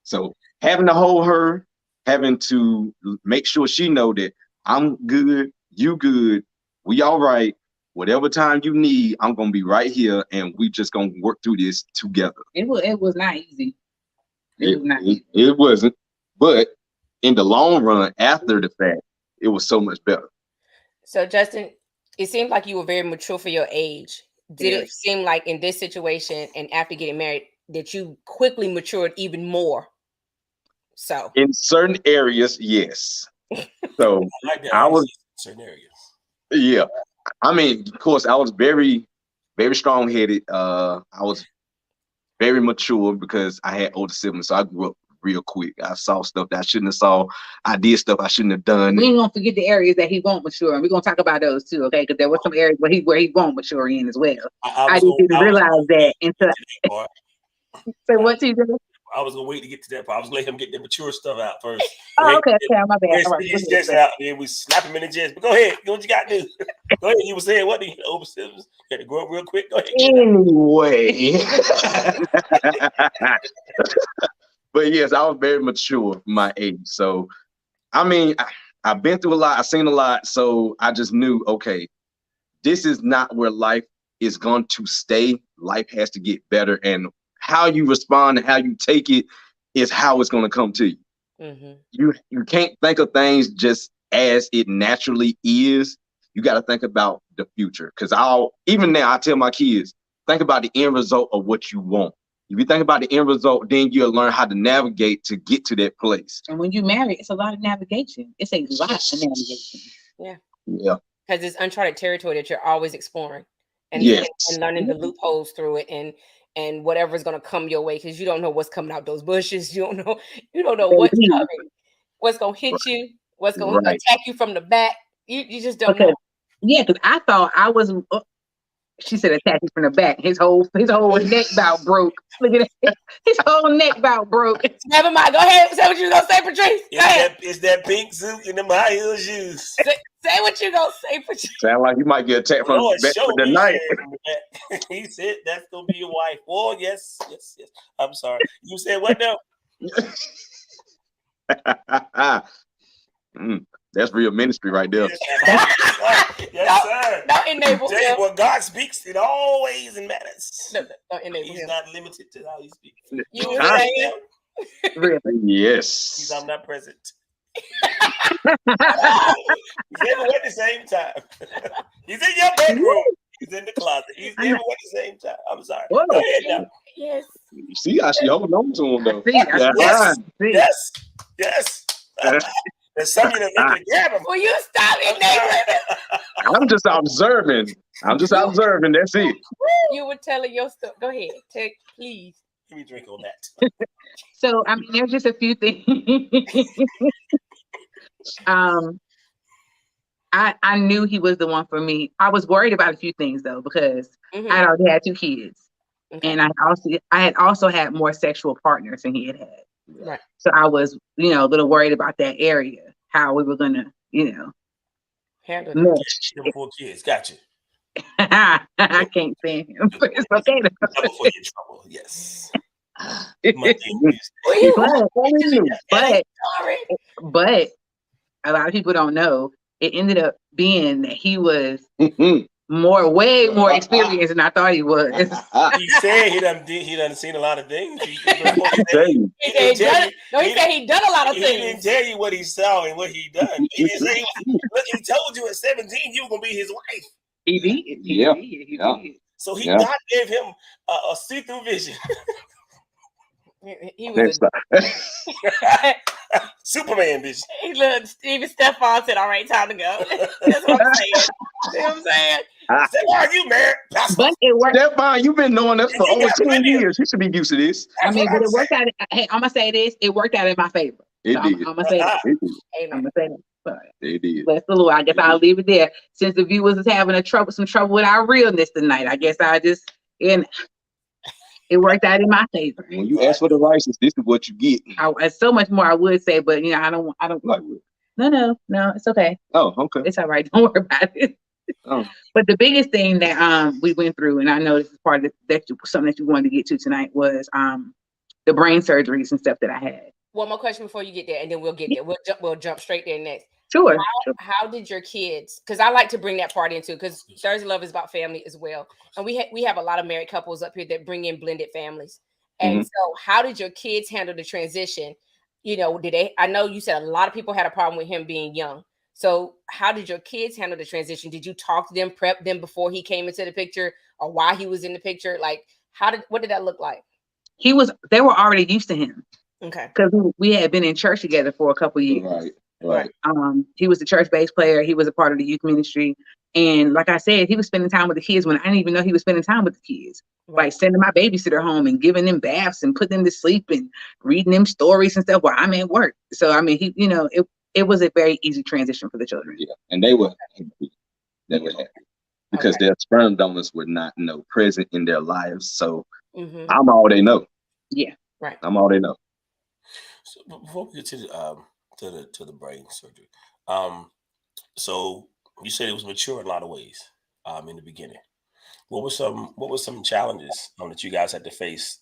S3: So having to hold her, having to make sure she know that I'm good, you good, we all right. Whatever time you need, I'm gonna be right here, and we just gonna work through this together.
S4: It was not easy.
S3: It wasn't, but in the long run, after the fact, it was so much better.
S1: So Justin, it seemed like you were very mature for your age. Did it seem like in this situation and after getting married that you quickly matured even more? So
S3: in certain areas, yes. So I was
S2: certain areas.
S3: Yeah. I mean, of course, I was very, very strong-headed. I was very mature because I had older siblings, so I grew up real quick. I saw stuff that I shouldn't have saw. I did stuff I shouldn't have done.
S4: We ain't gonna forget the areas that he won't mature, and we're gonna talk about those too, okay? Because there were some areas where he won't mature in as well. I didn't realize that until. So what you do?
S2: I was gonna wait to get to that part. I was gonna let him get the mature stuff out first.
S4: Oh, okay, my bad.
S2: All right, his chest out, then we slap him in the chest. But go ahead, do what you got to do. Go ahead. You were saying what? You over siblings? You had to grow up real quick. Go ahead.
S3: Anyway, but yes, I was very mature for my age. So, I mean, I've been through a lot. I've seen a lot. So I just knew, okay, this is not where life is going to stay. Life has to get better, and how you respond and how you take it is how it's going to come to you. Mm-hmm. You can't think of things just as it naturally is. You got to think about the future. Because even now I tell my kids, think about the end result of what you want. If you think about the end result, then you'll learn how to navigate to get to that place.
S4: And when you marry, it's a lot of navigation. It's a lot of navigation.
S1: Yeah.
S3: Yeah.
S1: Because it's uncharted territory that you're always exploring and learning the loopholes through it. And and whatever's gonna come your way, because you don't know what's coming out those bushes. You don't know what's coming, what's gonna hit you, what's gonna attack you from the back. You just don't know.
S4: Yeah, because I thought I was. She said attack you from the back. His whole neck bout broke. Look at it. His whole neck bout broke.
S1: Never mind. Go ahead. Say what you gonna say, Patrice. Go ahead.
S2: It's that pink suit and them high heel shoes.
S1: Say what you gonna say, Patrice.
S3: Sound like you might get attacked from the back for the night.
S2: He said that's gonna be your wife. Oh, yes. I'm sorry. You said what now?
S3: That's real ministry right there.
S2: Yes, sir.
S1: Don't enable him.
S2: Well, God speaks in all ways and manners.
S1: Don't enable
S2: He's
S1: him.
S2: not limited to how he speaks.
S1: You were saying?
S4: Really?
S3: Yes.
S2: He's omnipresent. He's everywhere at the same time. He's in your bedroom. He's in the closet. He's everywhere at the same time. I'm sorry.
S4: Whoa.
S2: Go ahead now.
S1: Yes.
S3: You see how she holding on to him though.
S2: Yes. There's something that make you grab him.
S1: Will you stop enabling?
S3: I'm just observing. That's it.
S1: You were telling your stuff. Go ahead. Please.
S2: Give me a drink on that.
S4: So I mean, there's just a few things. I knew he was the one for me. I was worried about a few things though, because I had already had 2 kids, and I had also had more sexual partners than he had.
S1: Right.
S4: So I was, a little worried about that area, how we were gonna,
S1: handle
S2: them 4 kids. Gotcha.
S4: I can't stand him, but it's okay.
S2: Before you're in trouble, yes.
S4: But a lot of people don't know. It ended up being that he was way more experienced than I thought he was.
S2: He said he done seen a lot of things. He said
S1: he done a lot of things.
S2: He didn't tell you what he saw and what he done. He told you at 17 you were gonna be his wife.
S4: He did. He did.
S2: So God gave him a see-through vision.
S1: He was
S2: Superman vision.
S1: He looked. Steven Stefan said, "All right, time to go." That's what I'm saying. You know what I'm saying?
S2: Stefan, you married?
S4: But it worked.
S3: Stefan, you've been knowing us for over 10 years. You should be used to this.
S4: But it worked out. Hey, I'm gonna say this. It worked out in my favor.
S3: It did.
S4: I'm gonna say that. I'm gonna say that. Sorry.
S3: It did.
S4: Bless the Lord. I guess I'll leave it there. Since the viewers is having some trouble with our realness tonight, I guess it worked out in my favor.
S3: When you ask for the license, this is what you get.
S4: There's so much more I would say, but I don't like it. No, it's okay.
S3: Oh, okay.
S4: It's all right. Don't worry about it.
S3: Oh.
S4: But the biggest thing that we went through, and I know this is part of something that you wanted to get to tonight, was the brain surgeries and stuff that I had.
S1: One more question before you get there, and then we'll get there. We'll jump straight there next.
S4: Sure.
S1: How did your kids? Because I like to bring that part into, because Thursday Love is about family as well, and we have a lot of married couples up here that bring in blended families. And so, how did your kids handle the transition? Did they? I know you said a lot of people had a problem with him being young. So, how did your kids handle the transition? Did you talk to them, prep them before he came into the picture, or while he was in the picture? Like, what did that look like?
S4: They were already used to him.
S1: Okay.
S4: Because we had been in church together for a couple of years.
S3: Right.
S4: He was a church bass player. He was a part of the youth ministry. And like I said, he was spending time with the kids when I didn't even know he was spending time with the kids. Right. Like sending my babysitter home and giving them baths and putting them to sleep and reading them stories and stuff while I'm at work. So, I mean, it was a very easy transition for the children.
S3: Yeah. And they were happy. Because their sperm donors were not present in their lives. So I'm all they know.
S4: Yeah.
S1: Right.
S3: I'm all they know.
S2: So before we get to the brain surgery, so you said it was mature in a lot of ways in the beginning. What were some challenges that you guys had to face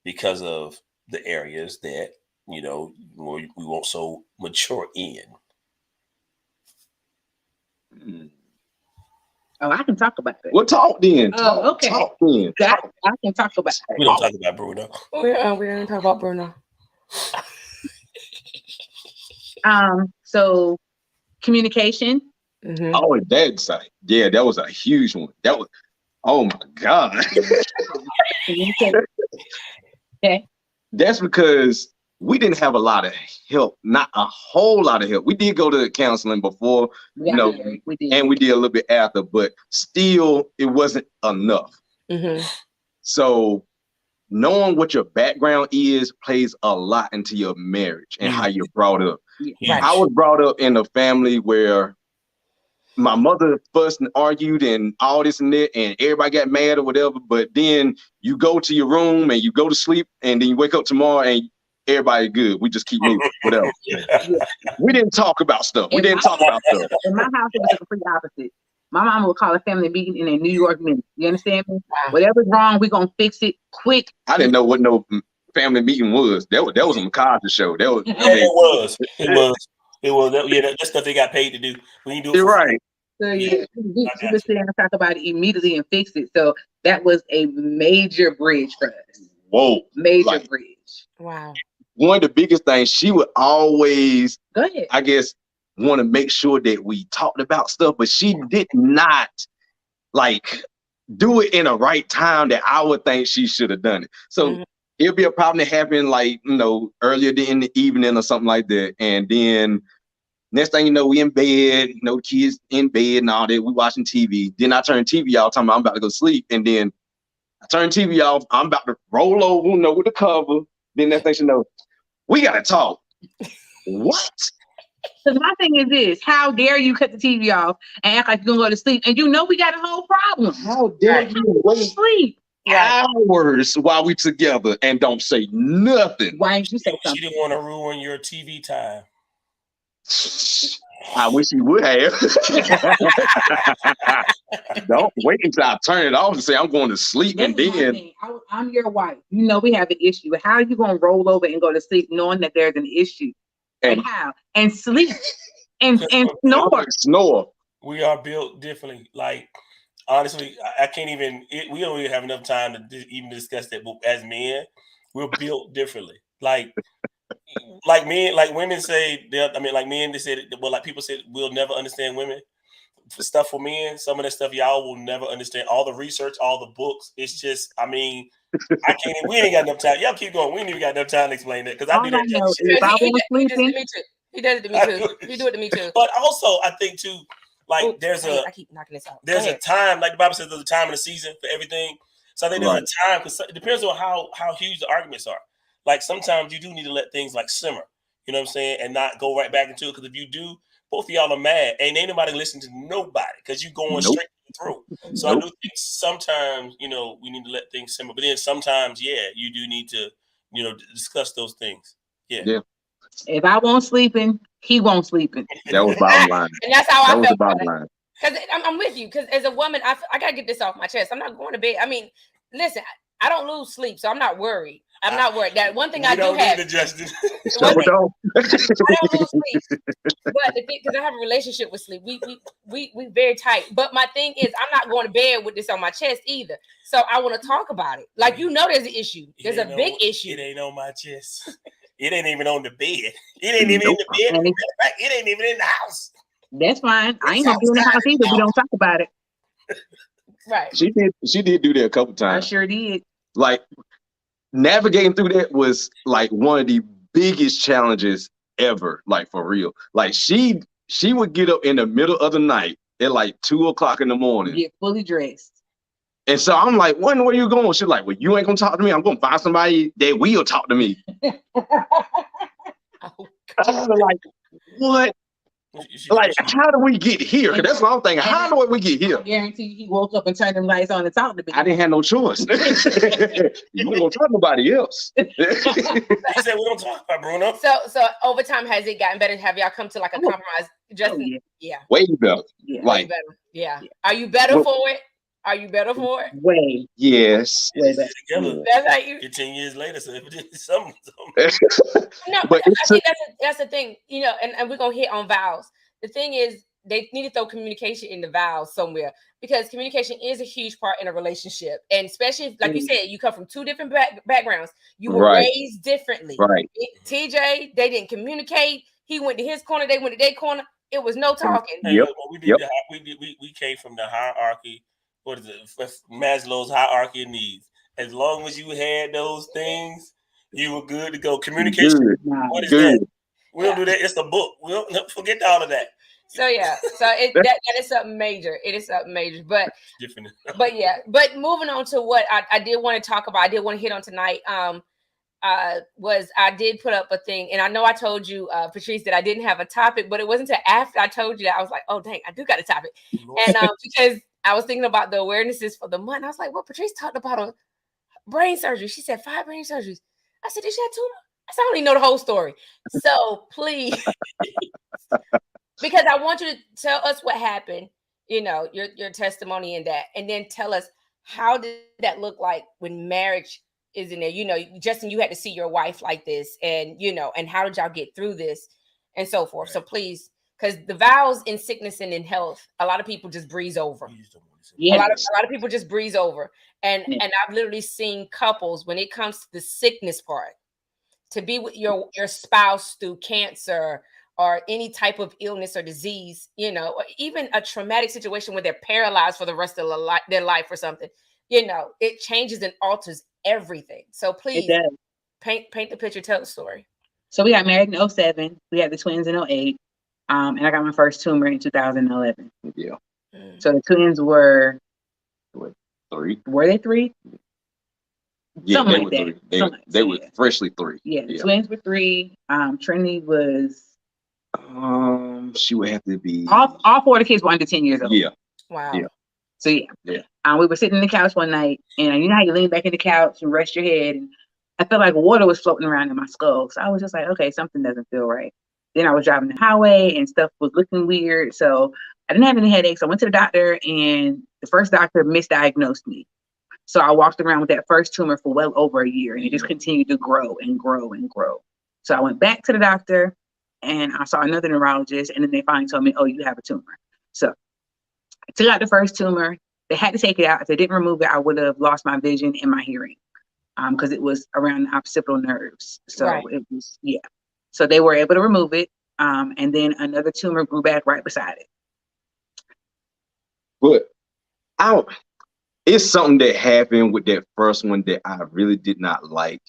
S2: because of the areas that we weren't so mature in?
S4: Oh, I can talk about it.
S3: Well, talk then.
S4: Oh, okay.
S3: Talk then.
S4: I can talk about it.
S2: We don't talk about Bruno.
S1: We don't talk about Bruno.
S4: So communication.
S3: Oh, that was a huge one. That was, oh my God.
S4: Okay.
S3: That's because we didn't have a lot of help, not a whole lot of help. We did go to counseling before,
S4: we did.
S3: And we did a little bit after, but still it wasn't enough. So knowing what your background is plays a lot into your marriage and how you're brought up.
S1: Right.
S3: I was brought up in a family where my mother fussed and argued and all this and that, and everybody got mad or whatever. But then you go to your room and you go to sleep, and then you wake up tomorrow and everybody good. We just keep moving, whatever. We didn't talk about stuff. We didn't talk about stuff.
S4: In my house, it was the complete opposite. My mama would call a family meeting in a New York minute. You understand me?
S1: Wow.
S4: Whatever's wrong, we're gonna fix it quick.
S3: I didn't know what no family meeting was. That was a McCarthy show. That was.
S2: It was. That's stuff they got paid to do. We ain't do it.
S3: You're right.
S4: So we would sit and talk about it immediately and fix it. So that was a major bridge for us.
S3: Whoa.
S4: Major bridge.
S1: Wow.
S3: One of the biggest things, she would always,
S4: go ahead,
S3: I guess, want to make sure that we talked about stuff, but she did not like do it in a right time that I would think she should have done it. So it'll be a problem that happened like, earlier in the evening or something like that. And then next thing you know, we in bed, kids in bed and all that. We watching TV. Then I turn TV off, talking about I'm about to go sleep. And then I turn TV off. I'm about to roll over, with the cover. Then next thing you know, we got to talk. What?
S4: Because my thing is this: how dare you cut the TV off and act like you're gonna go to sleep, and we got a whole problem?
S3: How dare you wait
S4: sleep
S3: hours while we together and don't say nothing?
S4: Why didn't you say something?
S2: She didn't want to ruin your TV time.
S3: I wish you would have. Don't wait until I turn it off and say I'm going to sleep. And then
S4: I'm your wife. We have an issue. How are you going to roll over and go to sleep knowing that there's an issue? And how? And sleep and
S3: snore.
S2: We are built differently. Like, honestly, I can't even. We don't even have enough time to even discuss that. But as men, we're built differently. Like men, like women say. Men. They said, well, like people said, we'll never understand women. For stuff for men, some of that stuff y'all will never understand. All the research, all the books. It's just, I can't. We ain't got enough time. Y'all keep going. We ain't even got enough time to explain that because I do that.
S4: He does it to me too. He do it to me too.
S2: But also, I think too, like I keep knocking this out. There's a time, like the Bible says, there's a time in the season for everything. So I think there's a time because it depends on how huge the arguments are. Like sometimes you do need to let things like simmer. You know what I'm saying, and not go right back into it because if you do, both of y'all are mad and ain't nobody listening to nobody because you going straight through. So I do think sometimes, we need to let things simmer. But then sometimes, you do need to, discuss those things. Yeah.
S4: If I won't sleeping, he won't sleeping.
S3: That was bottom line.
S1: And that's how I felt.
S3: Bottom line.
S1: Because I'm with you. Because as a woman, I got to get this off my chest. I'm not going to bed. Listen, I don't lose sleep, so I'm not worried. I'm not worried. That one thing I do have. I don't lose sleep. But the thing, because I have a relationship with sleep, we very tight. But my thing is, I'm not going to bed with this on my chest either. So I want to talk about it. Like there's an issue. There's a big issue.
S2: It ain't on my chest. It ain't even on the bed. It ain't even in the bed. It ain't even in the house.
S4: That's fine. I ain't gonna be in the house either. We don't talk about it.
S1: Right.
S3: She did do that a couple times.
S4: I sure did.
S3: Like navigating through that was like one of the biggest challenges ever. Like for real. Like she would get up in the middle of the night at like 2:00 in the morning.
S4: Get fully dressed. And
S3: so I'm like, where are you going? She's like, well, you ain't gonna talk to me. I'm gonna find somebody that will talk to me. I was like, what? Like, how do we get here? Because that's what I'm thinking. How do we get here?
S4: I guarantee you he woke up and turned them lights on and talked to me.
S3: I didn't have no choice. You weren't gonna talk to nobody else.
S2: I said we don't talk about Bruno.
S1: So over time, has it gotten better? Have y'all come to like a compromise? Yeah.
S3: Way better.
S1: Yeah. Like, way better. Yeah. Are you better for it? Are you better for it?
S4: Way.
S3: Yes.
S4: Way better.
S2: Together.
S1: That's how you.
S2: 15 years later, so something.
S1: No, but I think that's the thing, and we're gonna hit on VOWS. The thing is, they need to throw communication in the VOWS somewhere because communication is a huge part in a relationship, and especially like you said, you come from two different backgrounds. You were raised differently.
S3: Right.
S1: TJ, they didn't communicate. He went to his corner, they went to their corner. It was no talking.
S3: Yep.
S2: We came from the hierarchy. What is it? Maslow's hierarchy of needs. As long as you had those things, you were good to go. Communication.
S3: Good.
S2: What is that? We don't do that. It's a book. We don't forget all of that.
S1: So yeah, so that is something major. It is something major, but
S2: different.
S1: But yeah, but moving on to what I did want to talk about, I did want to hit on tonight. Was I did put up a thing, and I know I told you, Patrice, that I didn't have a topic, but it wasn't until after I told you that I was like, oh dang, I do got a topic, and because I was thinking about the awarenesses for the month, I was like, well, Patrice talked about a brain surgery. She said 5 brain surgeries. I said, did she have 2? I said, I don't even know the whole story. So please, because I want you to tell us what happened, your testimony in that, and then tell us how did that look like when marriage is in there. Justin, you had to see your wife like this, and and how did y'all get through this, and so forth. Right. So please, because the vows in sickness and in health, a lot of people just breeze over. A lot of people just breeze over, and I've literally seen couples, when it comes to the sickness part, to be with your spouse through cancer or any type of illness or disease, or even a traumatic situation where they're paralyzed for the rest of their life or something, it changes and alters everything. So please paint the picture, tell the story.
S4: So we got married in 2007. We had the twins in 2008. And I got my first tumor in 2011.
S3: Yeah.
S4: So the twins were
S3: 3.
S4: Were they 3?
S3: Yeah,
S4: something
S3: they
S4: like
S3: were
S4: that.
S3: 3. They were freshly 3.
S4: Yeah, the twins were 3. Trinity was.
S3: She would have to be.
S4: All 4 of the kids were under 10 years old.
S3: Yeah.
S1: Wow.
S3: Yeah.
S4: So we were sitting on the couch one night, and you know how you lean back in the couch and rest your head, and I felt like water was floating around in my skull. So I was just like, okay, something doesn't feel right. Then I was driving the highway, and stuff was looking weird. So I didn't have any headaches. I went to the doctor, and the first doctor misdiagnosed me. So I walked around with that first tumor for well over a year, and it just continued to grow and grow and grow. So I went back to the doctor, and I saw another neurologist, and then they finally told me, oh, you have a tumor. So I took out the first tumor. They had to take it out. If they didn't remove it, I would have lost my vision and my hearing, because it was around the occipital nerves. So It was, So they were able to remove it, and then another tumor grew back right beside it.
S3: But it's something that happened with that first one that I really did not like.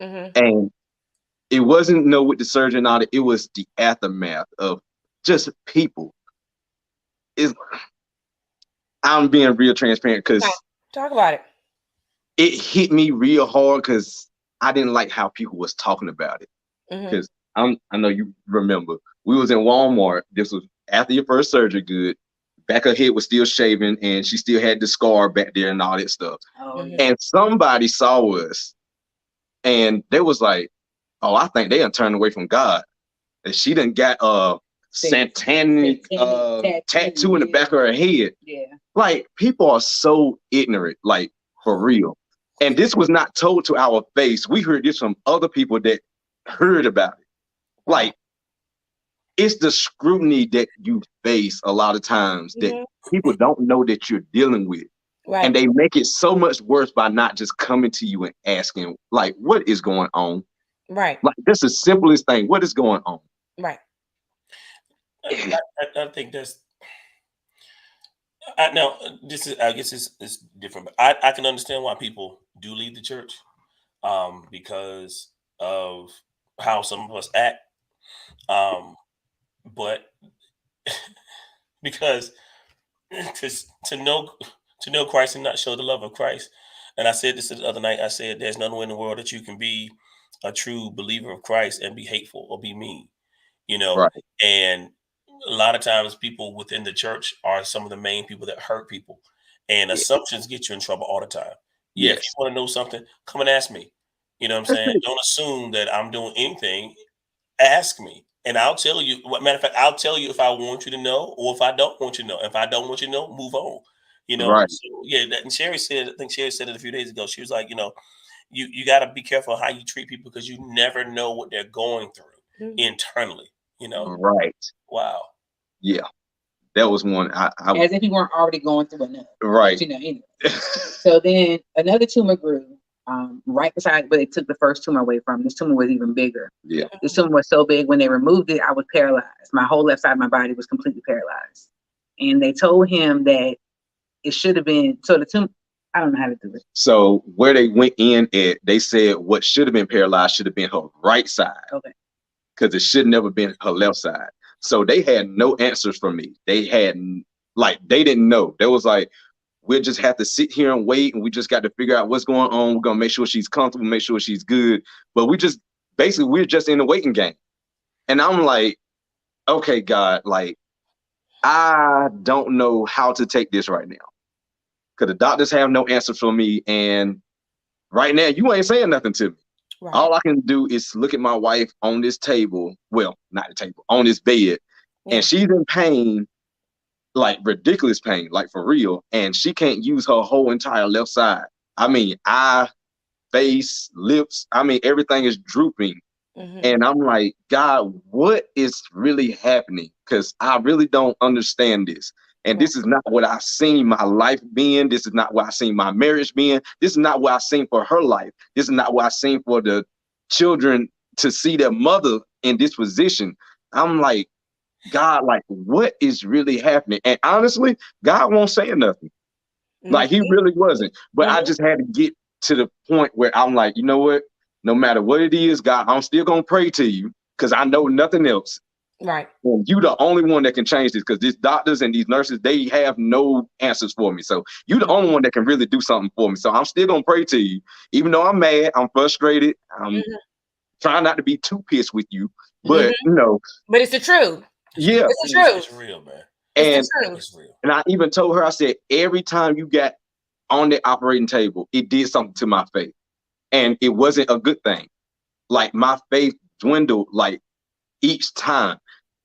S3: Mm-hmm. And it wasn't with the surgery and all that. It was the aftermath of just people. I'm being real transparent because
S1: talk about it.
S3: It hit me real hard because I didn't like how people was talking about it. Because I know you remember, we was in Walmart. This was after your first surgery. Good. Back her head was still shaving, and she still had the scar back there and all that stuff. And somebody saw us, and they was like, "Oh, I think they done turned away from God." And she done got a satanic tattoo in the back of her head. Yeah, like people are so ignorant, like for real. And this was not told to our face. We heard this from other people that heard about it. Like, it's the scrutiny that you face a lot of times that people don't know that you're dealing with. Right. And they make it so much worse by not just coming to you and asking, like, what is going on?
S1: Right.
S3: Like, that's the simplest thing. What is going on?
S1: Right.
S2: I think that's... now, this is, I guess it's different, but I can understand why people do leave the church because of how some of us act. But because to know Christ and not show the love of Christ. And I said this the other night, I said, there's no way in the world that you can be a true believer of Christ and be hateful or be mean, right. And a lot of times people within the church are some of the main people that hurt people, and assumptions get you in trouble all the time. Yeah. If you want to know something, come and ask me. You know what I'm saying? Don't assume that I'm doing anything. Ask me. And I'll tell you. Matter of fact, I'll tell you if I want you to know or if I don't want you to know. If I don't want you to know, move on. Right. So, and Sherrie said, I think Sherrie said it a few days ago. She was like, you got to be careful how you treat people because you never know what they're going through internally.
S3: Right.
S2: Wow.
S3: Yeah. That was one. I
S4: as if you weren't already going through enough.
S3: Right.
S4: Anyway. So then another tumor grew. Right beside where they took the first tumor away from. This tumor was even bigger.
S3: Yeah.
S4: This tumor was so big when they removed it, I was paralyzed. My whole left side of my body was completely paralyzed. And they told him that it should have been, so the tumor, I don't know how to do it.
S3: So where they went in at, they said what should have been paralyzed should have been her right side.
S4: Okay.
S3: Because it should never been her left side. So they had no answers for me. They didn't know. They was like, we'll just have to sit here and wait, and we just got to figure out what's going on. We're gonna make sure she's comfortable, make sure she's good. But we're just in the waiting game. And I'm like, okay, God, like, I don't know how to take this right now. Because the doctors have no answers for me. And right now, you ain't saying nothing to me. Right. All I can do is look at my wife on this table. Well, not the table, on this bed. Yeah. And she's in pain, like ridiculous pain, like for real. And she can't use her whole entire left side. I mean, eye, face, lips. I mean, everything is drooping. Mm-hmm. And I'm like, God, what is really happening? Because I really don't understand this. And this is not what I've seen my life being. This is not what I've seen my marriage being. This is not what I've seen for her life. This is not what I've seen for the children to see their mother in this position. I'm like, God, like, what is really happening? And honestly, God won't say nothing. Mm-hmm. Like, he really wasn't. But I just had to get to the point where I'm like, you know what? No matter what it is, God, I'm still going to pray to you because I know nothing else.
S1: Right.
S3: And you the only one that can change this, because these doctors and these nurses, they have no answers for me. So you the only one that can really do something for me. So I'm still going to pray to you, even though I'm mad, I'm frustrated. I'm trying not to be too pissed with you, but you know.
S1: But it's the truth.
S3: Yeah.
S1: It's the truth.
S2: It's real, man.
S3: It's real. And I even told her, I said, every time you got on the operating table, it did something to my faith. And it wasn't a good thing. Like, my faith dwindled, like, each time.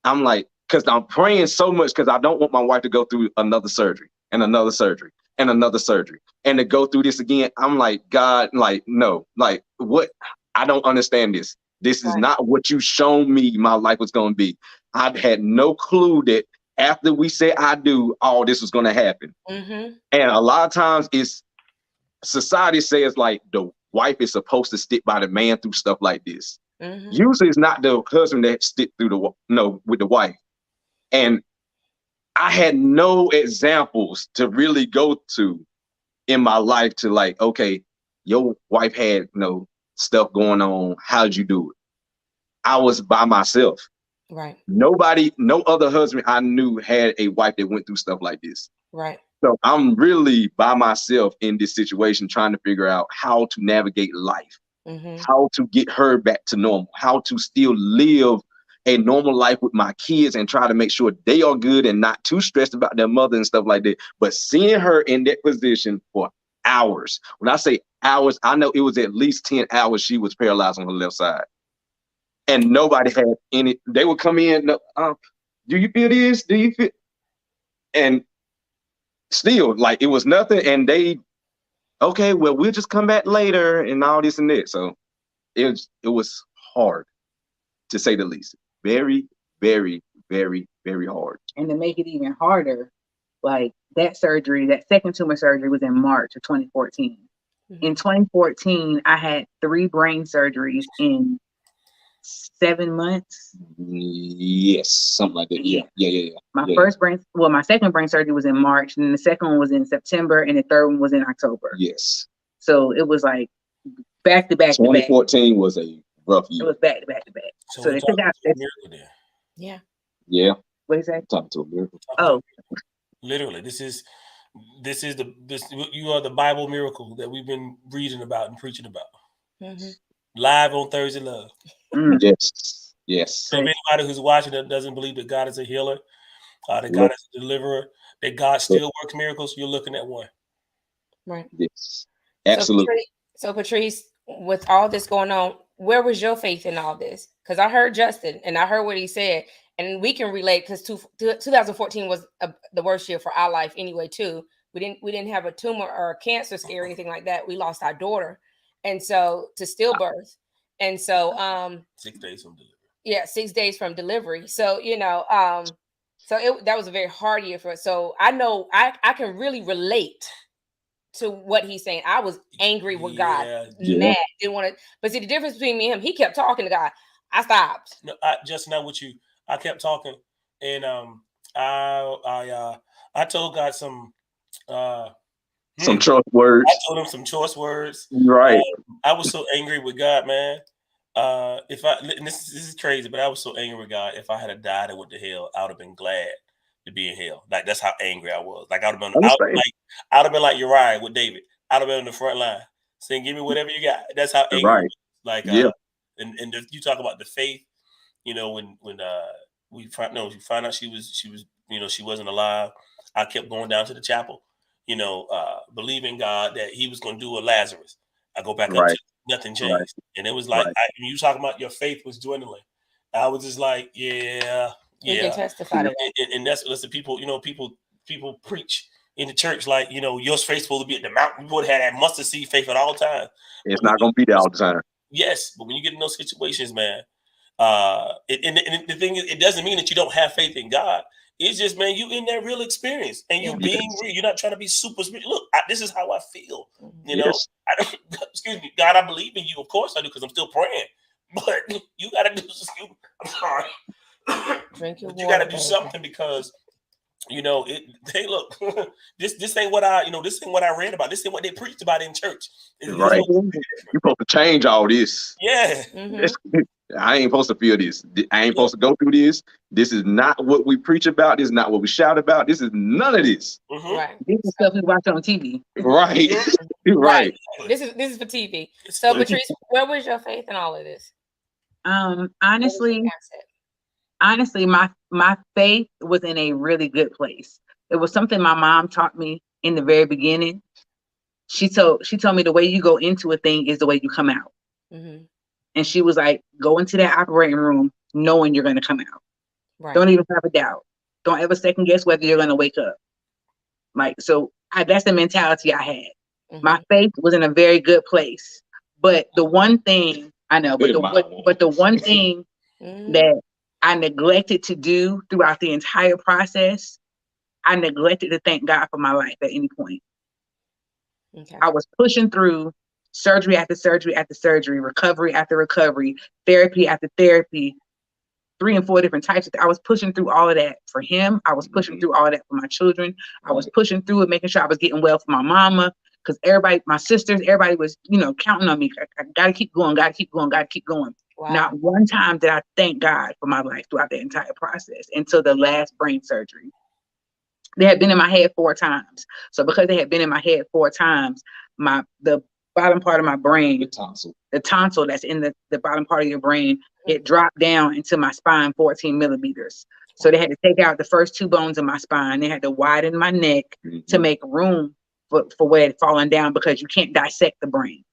S3: I'm like, because I'm praying so much because I don't want my wife to go through another surgery and another surgery and another surgery and to go through this again. I'm like, God, like, no, like, what? I don't understand this. This is not what you shown me my life was going to be. I had no clue that after we said I do, all this was going to happen. Mm-hmm. And a lot of times it's society says like the wife is supposed to stick by the man through stuff like this. Mm-hmm. Usually it's not the husband that stick through with the wife. And I had no examples to really go to in my life to like, okay, your wife had stuff going on. How'd you do it? I was by myself.
S1: Right.
S3: Nobody, no other husband I knew had a wife that went through stuff like this.
S1: Right.
S3: So I'm really by myself in this situation, trying to figure out how to navigate life. Mm-hmm. How to get her back to normal, how to still live a normal life with my kids and try to make sure they are good and not too stressed about their mother and stuff like that. But seeing her in that position for hours, when I say hours, I know it was at least 10 hours she was paralyzed on her left side. And nobody had any, they would come in, do you feel this? Do you feel? And still, like, it was nothing. And they, okay, well, we'll just come back later and all this and that. So it was hard, to say the least. Very, very, very, very hard.
S4: And to make it even harder, like that surgery, that second tumor surgery was in March of 2014. Mm-hmm. In 2014, I had 3 brain surgeries in 7 months.
S3: Yes, something like that. Yeah.
S4: My second brain surgery was in March, and the second one was in September, and the third one was in October.
S3: Yes.
S4: So it was like back to back.
S3: 2014 was a rough year.
S4: It was back to back to back. So they took out
S2: a miracle there.
S1: Yeah.
S3: Yeah.
S4: What is that?
S3: Talking to a miracle.
S4: Oh.
S2: Literally, this is you are the Bible miracle that we've been reading about and preaching about. Mm-hmm. Live on ThursdayLove.
S3: Yes.
S2: So if anybody who's watching that doesn't believe that God is a healer, that God is a deliverer, that God still works miracles, you're looking at one.
S1: Right.
S3: Yes. Absolutely.
S1: So Patrice, with all this going on, where was your faith in all this? Because I heard Justin and I heard what he said, and we can relate because 2014 was the worst year for our life anyway. Too, we didn't have a tumor or a cancer scare or anything like that. We lost our daughter, and so to stillbirth, and so
S2: 6 days from delivery.
S1: Yeah, 6 days from delivery. So that was a very hard year for us. So I know I can really relate to what he's saying. I was angry with God, mad, didn't want to. But see, the difference between me and him, he kept talking to God. I stopped.
S2: No, just not with you. I kept talking, and I told God some
S3: choice words.
S2: I told him some choice words.
S3: Right.
S2: I was so angry with God, man. If I and this is crazy, but I was so angry with God. If I had died and went to hell, I would have been glad to be in hell. Like that's how angry I was. Like
S3: Understand.
S2: I would have been like Uriah with David. I'd have been in the front line saying, "Give me whatever you got." That's how angry. I
S3: Right.
S2: was. Like
S3: Yeah.
S2: and you talk about the faith. You know when we find out she was she wasn't alive. I kept going down to the chapel. Believing God that He was going to do a Lazarus. I go back up
S3: Right.
S2: to nothing
S3: Right.
S2: changed, and it was like
S3: Right.
S2: when you talking about your faith was dwindling. I was just like, yeah,
S1: You can testify to that.
S2: and that's the people. People preach in the church like your faith's supposed to be at the mountain. We would have had that mustard seed faith at all times.
S3: It's not gonna be there all the time.
S2: Yes, but when you get in those situations, man, and the thing is, it doesn't mean that you don't have faith in God. It's just, man, you in that real experience and you being real. You're not trying to be super spiritual. Look, this is how I feel.
S3: Yes.
S2: I don't. Excuse me, God, I believe in you. Of course I do, because I'm still praying. But you got to do. I'm sorry.
S1: Drink your water.
S2: You got to do something because Hey, look, this ain't what this ain't what I read about. This ain't what they preached about in church.
S3: Right. You're supposed to change all this.
S2: Yeah.
S3: I ain't supposed to feel this. I ain't supposed to go through this. This is not what we preach about. This is not what we shout about. This is none of this.
S1: Right.
S4: This is stuff we watch on TV.
S3: Right. Right.
S1: This is for TV. So, Patrice, where was your faith in all of this?
S4: Honestly, my faith was in a really good place. It was something my mom taught me in the very beginning. She told me the way you go into a thing is the way you come out. Mm-hmm. And she was like, go into that operating room knowing you're going to come out. Right. Don't even have a doubt. Don't ever second guess whether you're going to wake up. Like, so that's the mentality I had. Mm-hmm. My faith was in a very good place. But the one thing I know, but the one thing that I neglected to do throughout the entire process, I neglected to thank God for my life at any point. Okay. I was pushing through surgery after surgery after surgery, recovery after recovery, therapy after therapy, 3 and 4 different types. I was pushing through all of that for him. I was pushing through all of that for my children. I was pushing through it, making sure I was getting well for my mama, because everybody, my sisters, everybody was, counting on me. I gotta keep going, gotta keep going, gotta keep going. Wow. Not one time did I thank God for my life throughout the entire process until the last brain surgery. They had been in my head 4 times. So because they had been in my head 4 times, the bottom part of my brain, the tonsil that's in the bottom part of your brain, it dropped down into my spine 14 millimeters. So they had to take out the first 2 bones in my spine. They had to widen my neck to make room for where it fallen down, because you can't dissect the brain.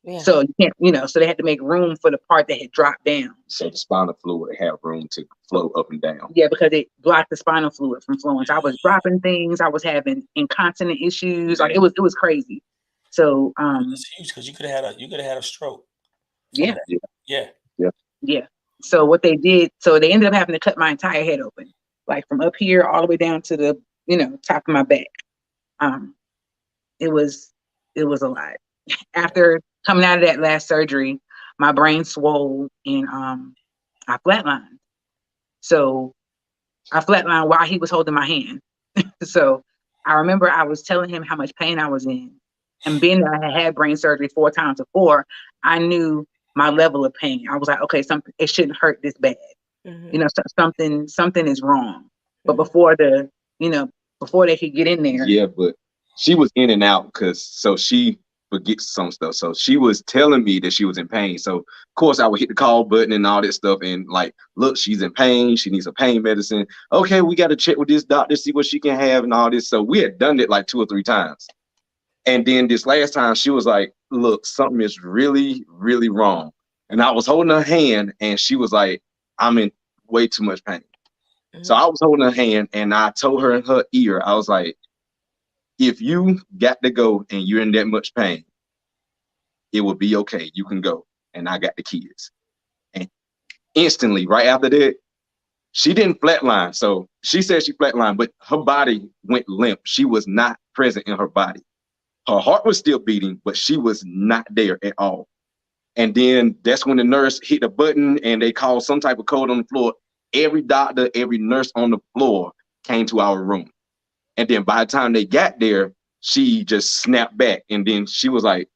S4: Yeah. So you can't, so they had to make room for the part that had dropped down.
S3: So the spinal fluid have room to flow up and down.
S4: Yeah, because it blocked the spinal fluid from flowing. So I was dropping things. I was having incontinent issues. Like it was crazy. So
S2: it's huge, because you could have had a stroke.
S4: Yeah.
S2: Yeah.
S4: So what they did, they ended up having to cut my entire head open, like from up here all the way down to the top of my back. It was a lot. After coming out of that last surgery, my brain swole and I flatlined. So I flatlined while he was holding my hand. So I remember I was telling him how much pain I was in. And being that I had brain surgery 4 times before, I knew my level of pain. I was like, okay, it shouldn't hurt this bad. Mm-hmm. Something is wrong. But before before they could get in there.
S3: Yeah, but she was in and out so she forgets some stuff. So she was telling me that she was in pain. So of course I would hit the call button and all that stuff and like, look, she's in pain. She needs a pain medicine. Okay, we got to check with this doctor, see what she can have and all this. So we had done it like 2 or 3 times. And then this last time she was like, look, something is really, really wrong. And I was holding her hand and she was like, I'm in way too much pain. Mm-hmm. So I was holding her hand and I told her in her ear, I was like, if you got to go and you're in that much pain, it will be okay. You can go. And I got the kids. And instantly, right after that, she didn't flatline. So she said she flatlined, but her body went limp. She was not present in her body. Her heart was still beating, but she was not there at all. And then that's when the nurse hit a button and they called some type of code on the floor. Every doctor, every nurse on the floor came to our room. And then by the time they got there, she just snapped back. And then she was like,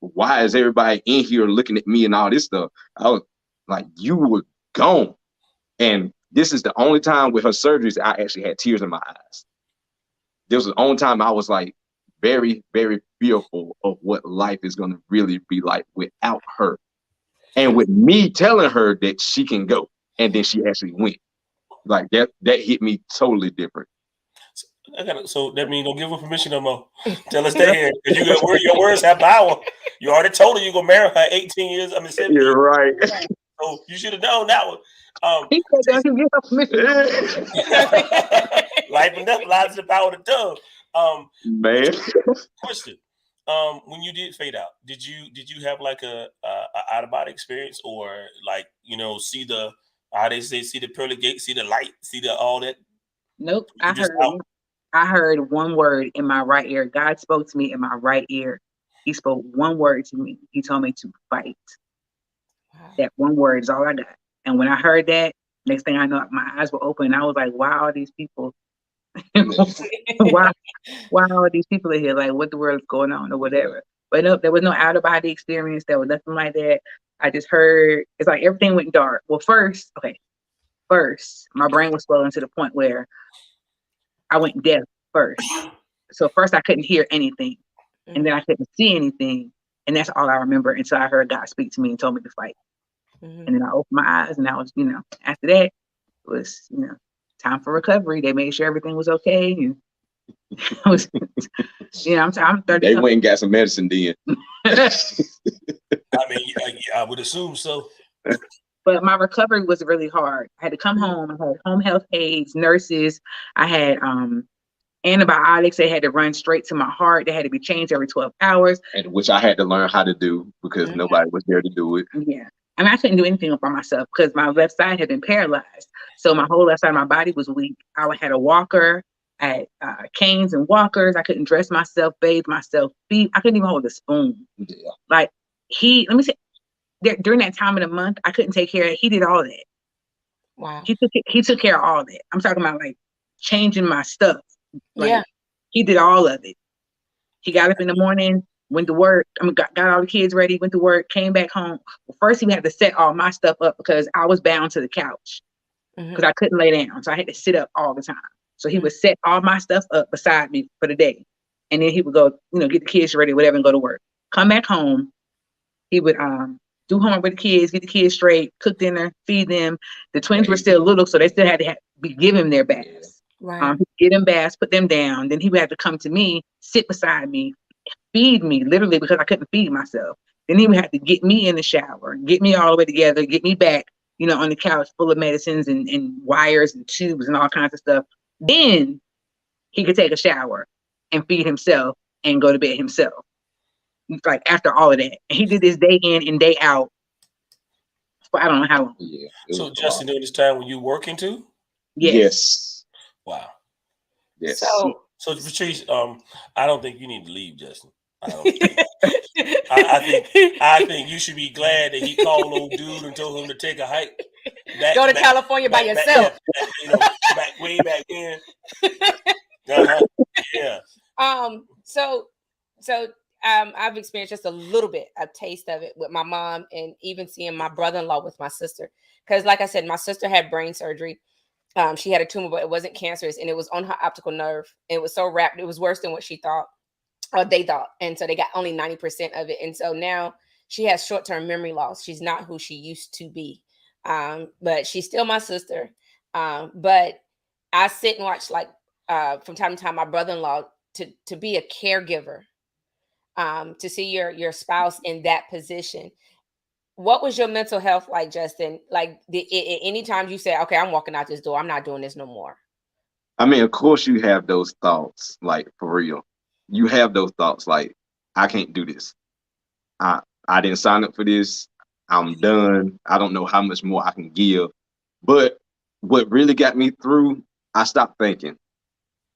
S3: why is everybody in here looking at me and all this stuff? I was like, you were gone. And this is the only time with her surgeries I actually had tears in my eyes. This was the only time I was like very, very fearful of what life is going to really be like without her. And with me telling her that she can go, and then she actually went. Like that hit me totally different.
S2: So that means don't give her permission no more. Tell her stay here. Because your words have power. You already told her you're gonna marry her 18 years. 17.
S3: You're right.
S2: So you should have known that one.
S4: He said, "Don't you give her permission."
S2: Life and death lies in the power of the tongue.
S3: Man.
S2: Question. When you did fade out, did you have like a out of body experience, or like, see the, how they say, see the pearly gate, see the light, see the all that?
S4: Nope. I heard one word in my right ear. God spoke to me in my right ear. He spoke one word to me. He told me to fight. Wow. That one word is all I got. And when I heard that, next thing I know, my eyes were open. And I was like, wow, all these people. why all these people are here? Like, what the world is going on or whatever. But no, there was no out of body experience. There was nothing like that. I just heard, it's like everything went dark. Well, first, my brain was swollen to the point where I went deaf first. So first I couldn't hear anything. And then I couldn't see anything. And that's all I remember until I heard God speak to me and told me to fight. And then I opened my eyes, and I was, after that, it was, time for recovery. They made sure everything was okay. And I was, I'm 30.
S3: They went and got some medicine then.
S2: I mean, I would assume so.
S4: But my recovery was really hard. I had to come home. I had home health aides, nurses. I had antibiotics. They had to run straight to my heart. They had to be changed every 12 hours.
S3: And which I had to learn how to do because nobody was there to do it.
S4: Yeah. I mean, I couldn't do anything by myself because my left side had been paralyzed. So my whole left side of my body was weak. I had a walker. I had canes and walkers. I couldn't dress myself, bathe myself, feed. I couldn't even hold a spoon. Yeah. Like let me say, during that time of the month, I couldn't take care of it. He did all that.
S1: Wow.
S4: He took care of all that. I'm talking about like changing my stuff. Like,
S1: yeah.
S4: He did all of it. He got up in the morning, went to work. Got all the kids ready, went to work, came back home. Well, first he had to set all my stuff up because I was bound to the couch because I couldn't lay down. So I had to sit up all the time. So he would set all my stuff up beside me for the day. And then he would go, get the kids ready, whatever, and go to work. Come back home. He would do homework with the kids, get the kids straight, cook dinner, feed them. The twins were still little, so they still had to be giving them their baths.
S1: Right.
S4: Get them baths, put them down. Then he would have to come to me, sit beside me, feed me, literally, because I couldn't feed myself. Then he would have to get me in the shower, get me all the way together, get me back, on the couch full of medicines and wires and tubes and all kinds of stuff. Then he could take a shower and feed himself and go to bed himself. Like after all of that. And he did this day in and day out for I don't know how long.
S3: Yeah.
S2: So Justin, during this time when you working too?
S3: Yes.
S2: Wow.
S3: Yes.
S2: So Patrice, I don't think you need to leave, Justin. I think you should be glad that he called old dude and told him to take a hike.
S1: Go to California by yourself.
S2: Way back then. Yeah.
S1: So I've experienced just a little bit, a taste of it with my mom, and even seeing my brother-in-law with my sister. Because, like I said, my sister had brain surgery. She had a tumor, but it wasn't cancerous, and it was on her optical nerve. It was so rapid; it was worse than what she thought, or they thought. And so they got only 90% of it. And so now she has short-term memory loss. She's not who she used to be, but she's still my sister. But I sit and watch, like, from time to time, my brother-in-law to be a caregiver. To see your spouse in that position. What was your mental health like, Justin? Like, anytime you say, okay, I'm walking out this door, I'm not doing this no more.
S3: I mean, of course you have those thoughts, like, for real. You have those thoughts, like, I can't do this. I didn't sign up for this. I'm done. I don't know how much more I can give. But what really got me through, I stopped thinking.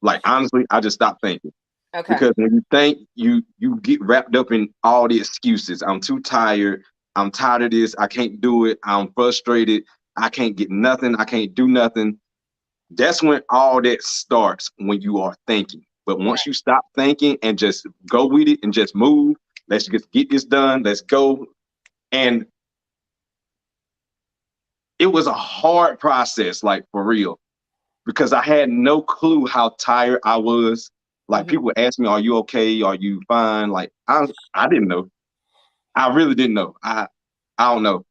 S3: Like, honestly, I just stopped thinking. Okay. Because when you think, you get wrapped up in all the excuses. I'm too tired. I'm tired of this. I can't do it. I'm frustrated. I can't get nothing. I can't do nothing. That's when all that starts, when you are thinking. But once you stop thinking and just go with it and just move, Let's just get this done. Let's go. And it was a hard process, like for real, because I had no clue how tired I was. Like people would ask me, "Are you okay? Are you fine?" Like I didn't know. I really didn't know. I don't know.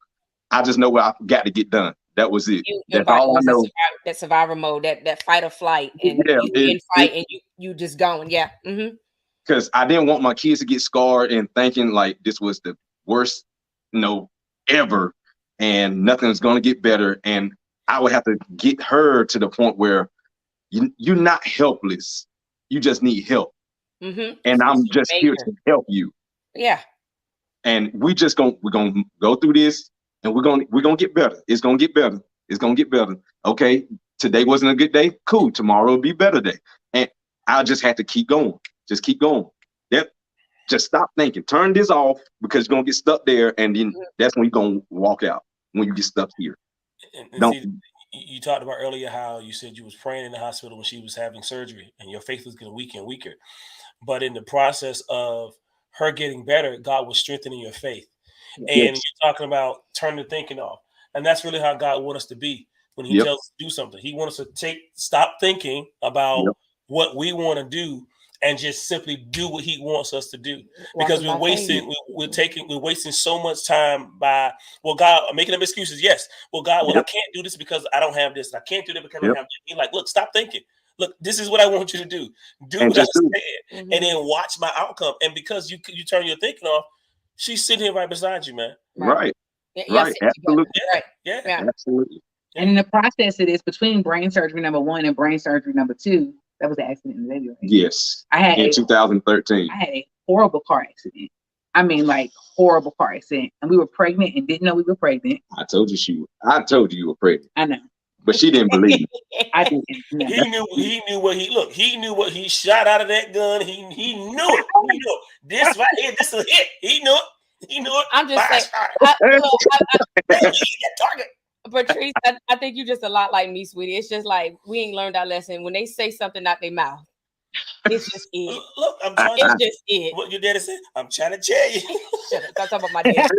S3: I just know what I got to get done. That was it. That's all I know.
S1: That survivor mode, that fight or flight, and you in fight, and you just going, yeah.
S3: Because I didn't want my kids to get scarred and thinking like this was the worst, ever, and nothing's gonna get better. And I would have to get her to the point where you're not helpless. You just need help. And I'm just here to help you.
S1: Yeah.
S3: And we're gonna go through this, and we're gonna get better. It's gonna get better. It's gonna get better. Okay, today wasn't a good day. Cool. Tomorrow will be a better day. And I just have to keep going. Just keep going. Just stop thinking. Turn this off, because you're gonna get stuck there, and then that's when you're gonna walk out, when you get stuck here.
S2: And you talked about earlier how you said you was praying in the hospital when she was having surgery, and your faith was getting weaker and weaker. But in the process of her getting better, God was strengthening your faith. And you're talking about turning the thinking off. And that's really how God wants us to be when he tells us to do something. He wants us to stop thinking about what we want to do and just simply do what he wants us to do. Because we're wasting so much time by, well, God, I'm making up excuses. Yes. Well, God, I can't do this because I don't have this. I can't do that because I don't have this. He's like, look, stop thinking. Look, this is what I want you to do. Do what I said, and then watch my outcome. And because you turn your thinking off, she's sitting here right beside you, man.
S3: Right. Right. Absolutely.
S2: Yeah.
S3: Absolutely.
S4: And in the process of this, between brain surgery number 1 and brain surgery number 2, that was an accident in the baby, right?
S3: Yes.
S4: I had
S3: in 2013.
S4: I had a horrible car accident. I mean, like horrible car accident. And we were pregnant and didn't know we were pregnant.
S3: I told you you were pregnant.
S4: I know.
S3: But she didn't believe me.
S4: I didn't. No.
S2: He knew what he knew what he shot out of that gun. He knew it. He knew it. This right here, this is a hit. He knew it. He knew it.
S1: I'm just saying. Target. Patrice, I think you just a lot like me, sweetie. It's just like we ain't learned our lesson. When they say something out their mouth, it's just it.
S2: Look,
S1: it's just it.
S2: What your daddy said? I'm trying to tell you.
S1: Shut up. Don't talk about my dad.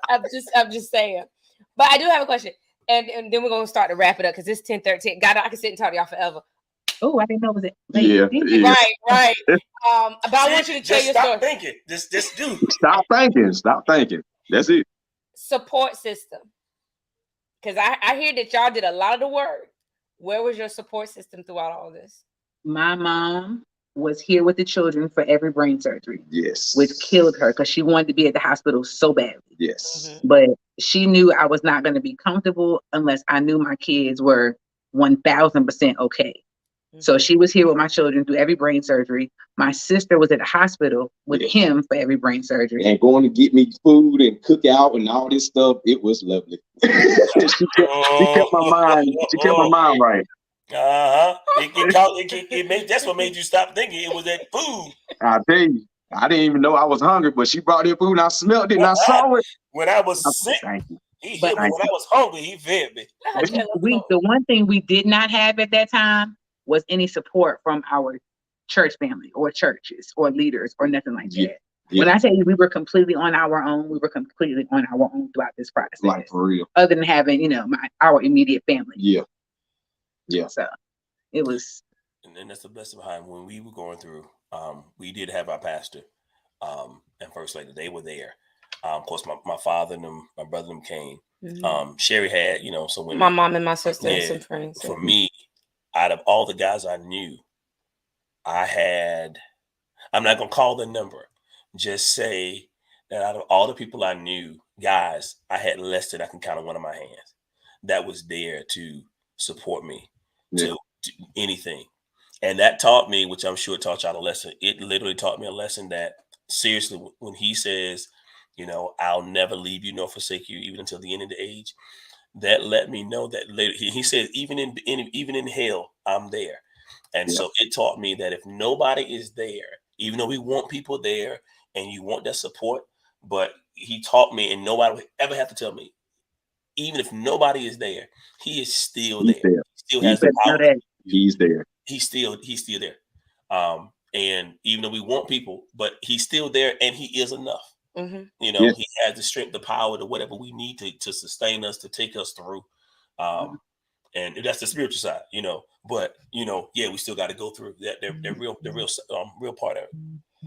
S1: I'm just saying. But I do have a question. And then we're gonna start to wrap it up because it's 10:13. God, I can sit and talk to y'all forever.
S4: Oh, I didn't know it was it.
S3: Yeah.
S1: Right. But I want you to tell your story.
S2: Stop thinking. Just do.
S3: Stop thinking. That's it.
S1: Support system. Because I hear that y'all did a lot of the work. Where was your support system throughout all this?
S4: My mom was here with the children for every brain surgery.
S3: Yes.
S4: Which killed her because she wanted to be at the hospital so badly.
S3: Yes.
S4: But she knew I was not going to be comfortable unless I knew my kids were 1000% okay. So she was here with my children through every brain surgery. My sister was at the hospital with him for every brain surgery.
S3: And going to get me food and cook out and all this stuff. It was lovely. she kept my mind. She kept my mind right.
S2: That's what made you stop thinking. It was that food.
S3: I tell you, I didn't even know I was hungry, but she brought in food and I smelled it and I saw it.
S2: When I was sick, he hit me. When I was hungry, he fed me.
S4: The one thing we did not have at that time was any support from our church family or churches or leaders or nothing like that. Yeah. When I tell you we were completely on our own, we were completely on our own throughout this process.
S3: Like for real.
S4: Other than having, our immediate family.
S3: Yeah. Yeah.
S4: So it was.
S2: And that's the blessing behind when we were going through. We did have our pastor and first lady. They were there. Of course, my father and my brother and them came. Sherrie had, some women.
S1: My mom and my sister and some friends.
S2: For me, out of all the guys I knew, I'm not going to call the number, just say that out of all the people I knew, guys, I had less than I can count on one of my hands that was there to support me to anything. And that taught me, which I'm sure taught y'all a lesson. It literally taught me a lesson that seriously, when he says, I'll never leave you nor forsake you, even until the end of the age, that let me know that later, he said, even in hell, I'm there. And so it taught me that if nobody is there, even though we want people there and you want that support, but he taught me, and nobody would ever have to tell me, even if nobody is there, he is still there. He still has the power.
S3: He's there.
S2: He's still there. And even though we want people, but he's still there, and he is enough.
S1: Mm-hmm.
S2: You know, he has the strength, the power, to whatever we need to sustain us, to take us through. And that's the spiritual side, you know. But you know, yeah, we still got to go through that. They're real part of it.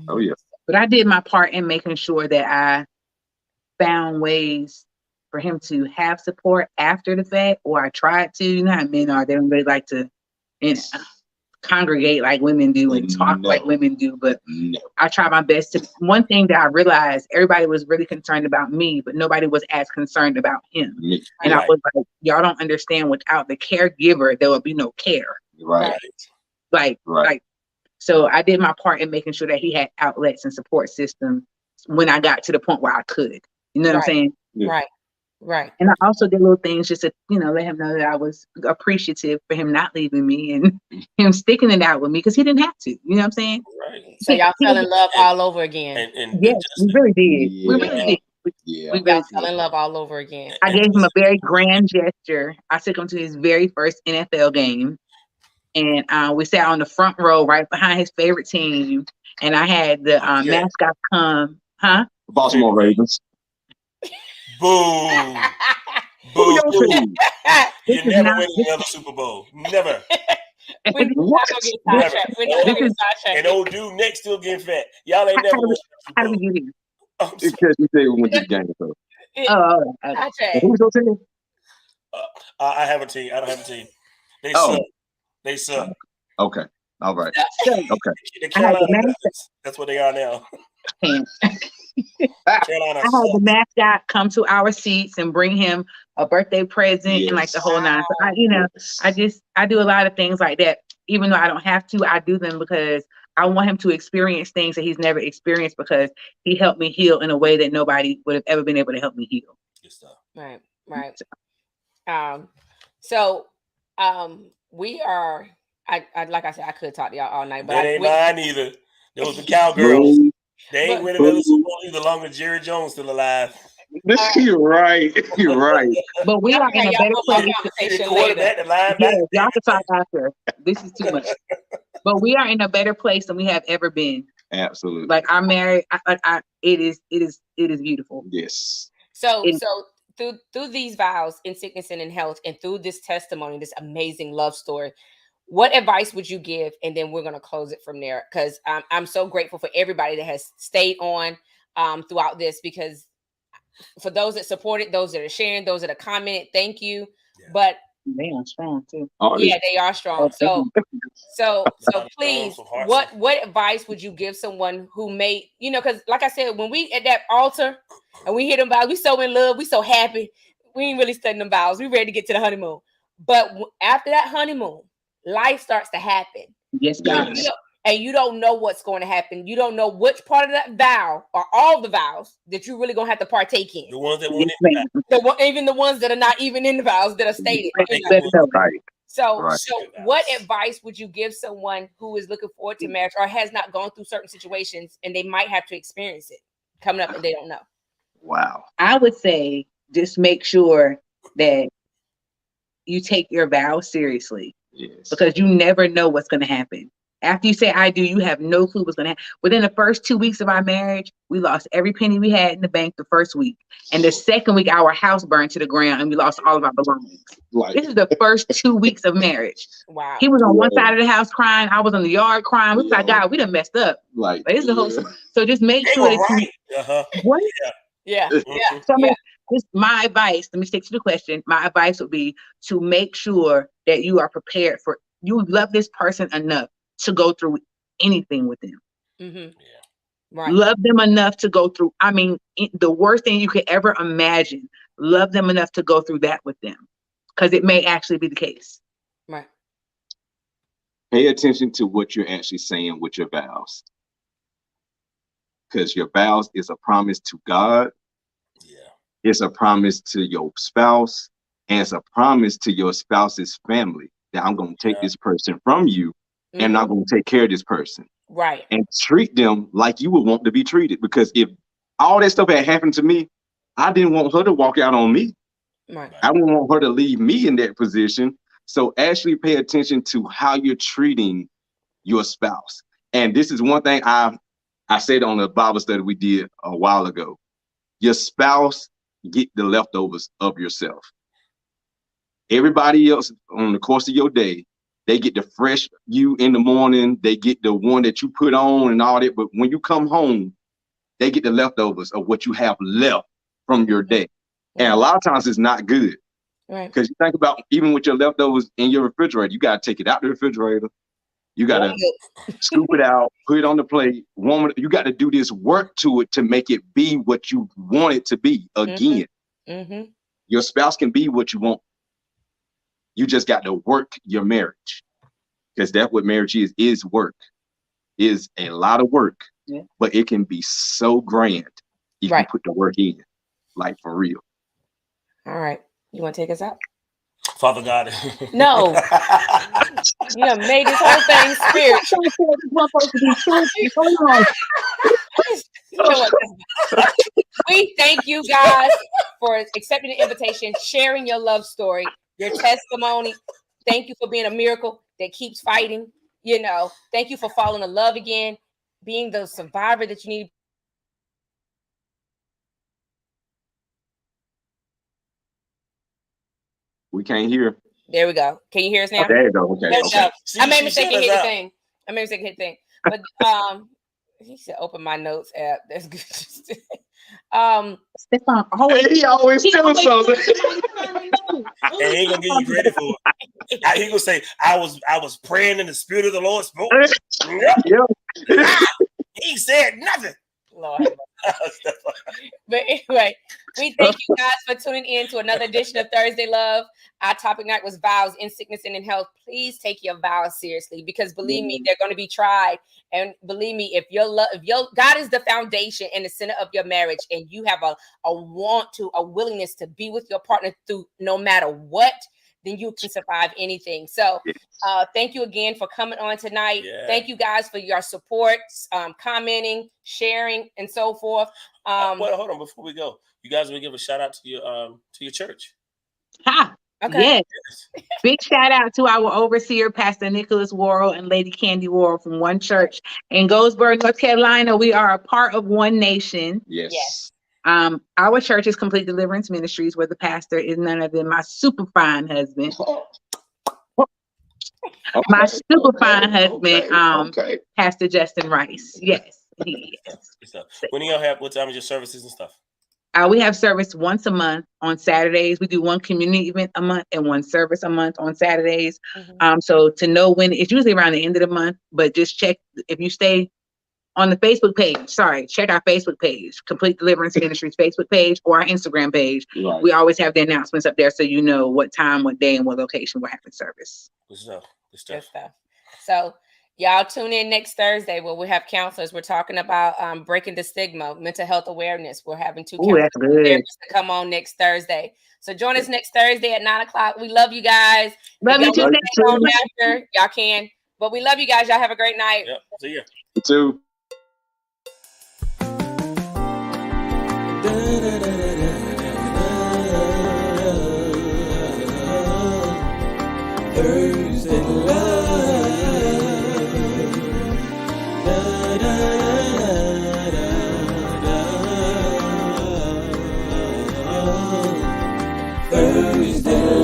S3: Oh yeah.
S4: But I did my part in making sure that I found ways for him to have support after the fact, or I tried to. You know how men are; they don't really like to, you know, congregate like women do and talk like women do. But I tried my best to. One thing that I realized, everybody was really concerned about me, but nobody was as concerned about him. And I was like, y'all don't understand. Without the caregiver, there will be no care.
S3: Right.
S4: Like. So I did my part in making sure that he had outlets and support systems when I got to the point where I could. You know what I'm saying?
S1: Yeah. Right.
S4: And I also did little things just to, you know, let him know that I was appreciative for him not leaving me and him sticking it out with me, because he didn't have to. You know what I'm saying?
S2: Right.
S1: So y'all fell in love all over again.
S4: Yes, we really did.
S3: Yeah.
S4: We really did. We
S1: really fell in love all over again.
S4: I gave him a very grand gesture. I took him to his very first NFL game. And we sat on the front row right behind his favorite team. And I had the mascot come.
S3: Baltimore Ravens.
S2: Boom. Boom. You never win another Super Bowl. Never.
S1: We're not gonna get sidetracked. We're not gonna get sidetracked.
S2: And old dude next still getting fat. Y'all ain't never won.
S4: How do we get here?
S3: Because you say we went to the game. So.
S4: Who's your team?
S2: I have a team. I don't have a team. They suck. They suck.
S3: Okay. All right.
S2: Okay. That's what they are now.
S4: I had the mascot come to our seats and bring him a birthday present and like the whole nine. So I do a lot of things like that. Even though I don't have to, I do them because I want him to experience things that he's never experienced, because he helped me heal in a way that nobody would have ever been able to help me heal.
S2: Good stuff.
S1: Right. So we are. I like I said, I could talk to y'all all night, but
S2: that ain't mine either. Those the cowgirls. They ain't winning another Super Bowl either, long as Jerry Jones still alive.
S3: You're right. You're right.
S4: But we are in a better place. Y'all can talk after. This is too much. But we are in a better place than we have ever been.
S3: Absolutely.
S4: Like our marriage, it is beautiful.
S3: Yes.
S1: So through these vows in sickness and in health, and through this testimony, this amazing love story, what advice would you give? And then we're going to close it from there, because I'm so grateful for everybody that has stayed on throughout this, because for those that supported, those that are sharing, those that are commented, thank you. Yeah. But
S4: they are strong too.
S1: Yeah, they are strong. So please, what advice would you give someone who may, because like I said, when we at that altar and we hear them vows, we so in love, we so happy, we ain't really studying them vows, we ready to get to the honeymoon. But after that honeymoon, life starts to happen.
S4: Yes, God.
S1: And you don't know what's going to happen. You don't know which part of that vow or all the vows that you're really going to have to partake in.
S2: The ones that won't
S1: even the ones that are not even in the vows that are stated.
S3: Right.
S1: So what advice would you give someone who is looking forward to marriage or has not gone through certain situations and they might have to experience it coming up and they don't know?
S3: Wow.
S4: I would say just make sure that you take your vows seriously.
S3: Yes.
S4: Because you never know what's going to happen. After you say I do, you have no clue what's going to happen. Within the first 2 weeks of our marriage, we lost every penny we had in the bank the first week. And the second week, our house burned to the ground and we lost all of our belongings. This is the first 2 weeks of marriage.
S1: Wow.
S4: He was on one side of the house crying. I was on the yard crying. We was like, God, we done messed up. But it's the whole. So just make sure that you. What?
S1: Yeah.
S4: So just my advice, let me stick to the question. My advice would be to make sure that you are prepared for, you love this person enough to go through anything with them.
S1: Mm-hmm. Yeah. Right.
S4: Love them enough to go through. I mean, the worst thing you could ever imagine, love them enough to go through that with them, because it may actually be the case.
S1: Right.
S3: Pay attention to what you're actually saying with your vows, because your vows is a promise to God. It's a promise to your spouse, and it's a promise to your spouse's family that I'm going to take this person from you, and I'm going to take care of this person.
S1: Right.
S3: And treat them like you would want to be treated. Because if all that stuff had happened to me, I didn't want her to walk out on me.
S1: Right.
S3: I didn't want her to leave me in that position. So actually pay attention to how you're treating your spouse. And this is one thing I said on the Bible study we did a while ago. Your spouse get the leftovers of yourself. Everybody else on the course of your day, they get the fresh you in the morning. They get the one that you put on and all that. But when you come home, they get the leftovers of what you have left from your day. And a lot of times it's not good.
S1: Right.
S3: Because you think about even with your leftovers in your refrigerator, you got to take it out the refrigerator. You got to scoop it out, put it on the plate, warm it. You got to do this work to it to make it be what you want it to be again. Your spouse can be what you want. You just got to work your marriage, because that's what marriage is work. Is a lot of work, but it can be so grand if you put the work in, like for real.
S1: All right. You want to take us out?
S2: Father God.
S1: No. You done made this whole thing spiritual. We thank you guys for accepting the invitation, sharing your love story, your testimony. Thank you for being a miracle that keeps fighting. You know, thank you for falling in love again, being the survivor that you need.
S3: We can't hear.
S1: There we go. Can you hear us now?
S3: Oh, there you go. Okay.
S1: There we go.
S2: See,
S1: I made a mistake and hit the
S2: out.
S1: thing. But he said open my notes app. That's good.
S4: Stefan,
S3: he always tells something.
S2: And he ain't gonna give you credit for it. He gonna say, I was praying in the spirit of the Lord spoke. He said nothing.
S1: Lord. But anyway, we thank you guys for tuning in to another edition of Thursday Love. Our topic night was vows in sickness and in health. Please take your vows seriously, because believe me, they're going to be tried. And believe me, if your God is the foundation and the center of your marriage, and you have a willingness to be with your partner through no matter what, then you can survive anything. So thank you again for coming on tonight. Thank you guys for your support, commenting, sharing, and so forth.
S2: Well, hold on, before we go, you guys will give a shout out to your church.
S1: Okay.
S4: Yes. Big shout out to our overseer, Pastor Nicholas Worrell and Lady Candy Worrell from One Church in Goldsboro, North Carolina. We are a part of One Nation.
S3: Yes.
S4: Our church is Complete Deliverance Ministries, where the pastor is none other than my super fine husband. My super fine husband, Pastor Justin Rice. Yes, he is.
S2: When do y'all have, what time is your services and stuff?
S4: We have service once a month on Saturdays. We do one community event a month and one service a month on Saturdays. So to know when, it's usually around the end of the month, but just check if you stay on the Facebook page. Check our Facebook page, Complete Deliverance Ministries Facebook page, or our Instagram page. Right. We always have the announcements up there so you know what time, what day, and what location we're having service.
S2: Good stuff.
S1: Good stuff. So y'all tune in next Thursday where we have counselors. We're talking about breaking the stigma, mental health awareness. We're having two counselors to come on next Thursday. So join us next Thursday at 9:00. We love you guys.
S4: Love you too.
S1: After, y'all can. But we love you guys. Y'all have a great night.
S2: Yep. See ya.
S3: You too.
S5: Thursday Love. Thursday Love.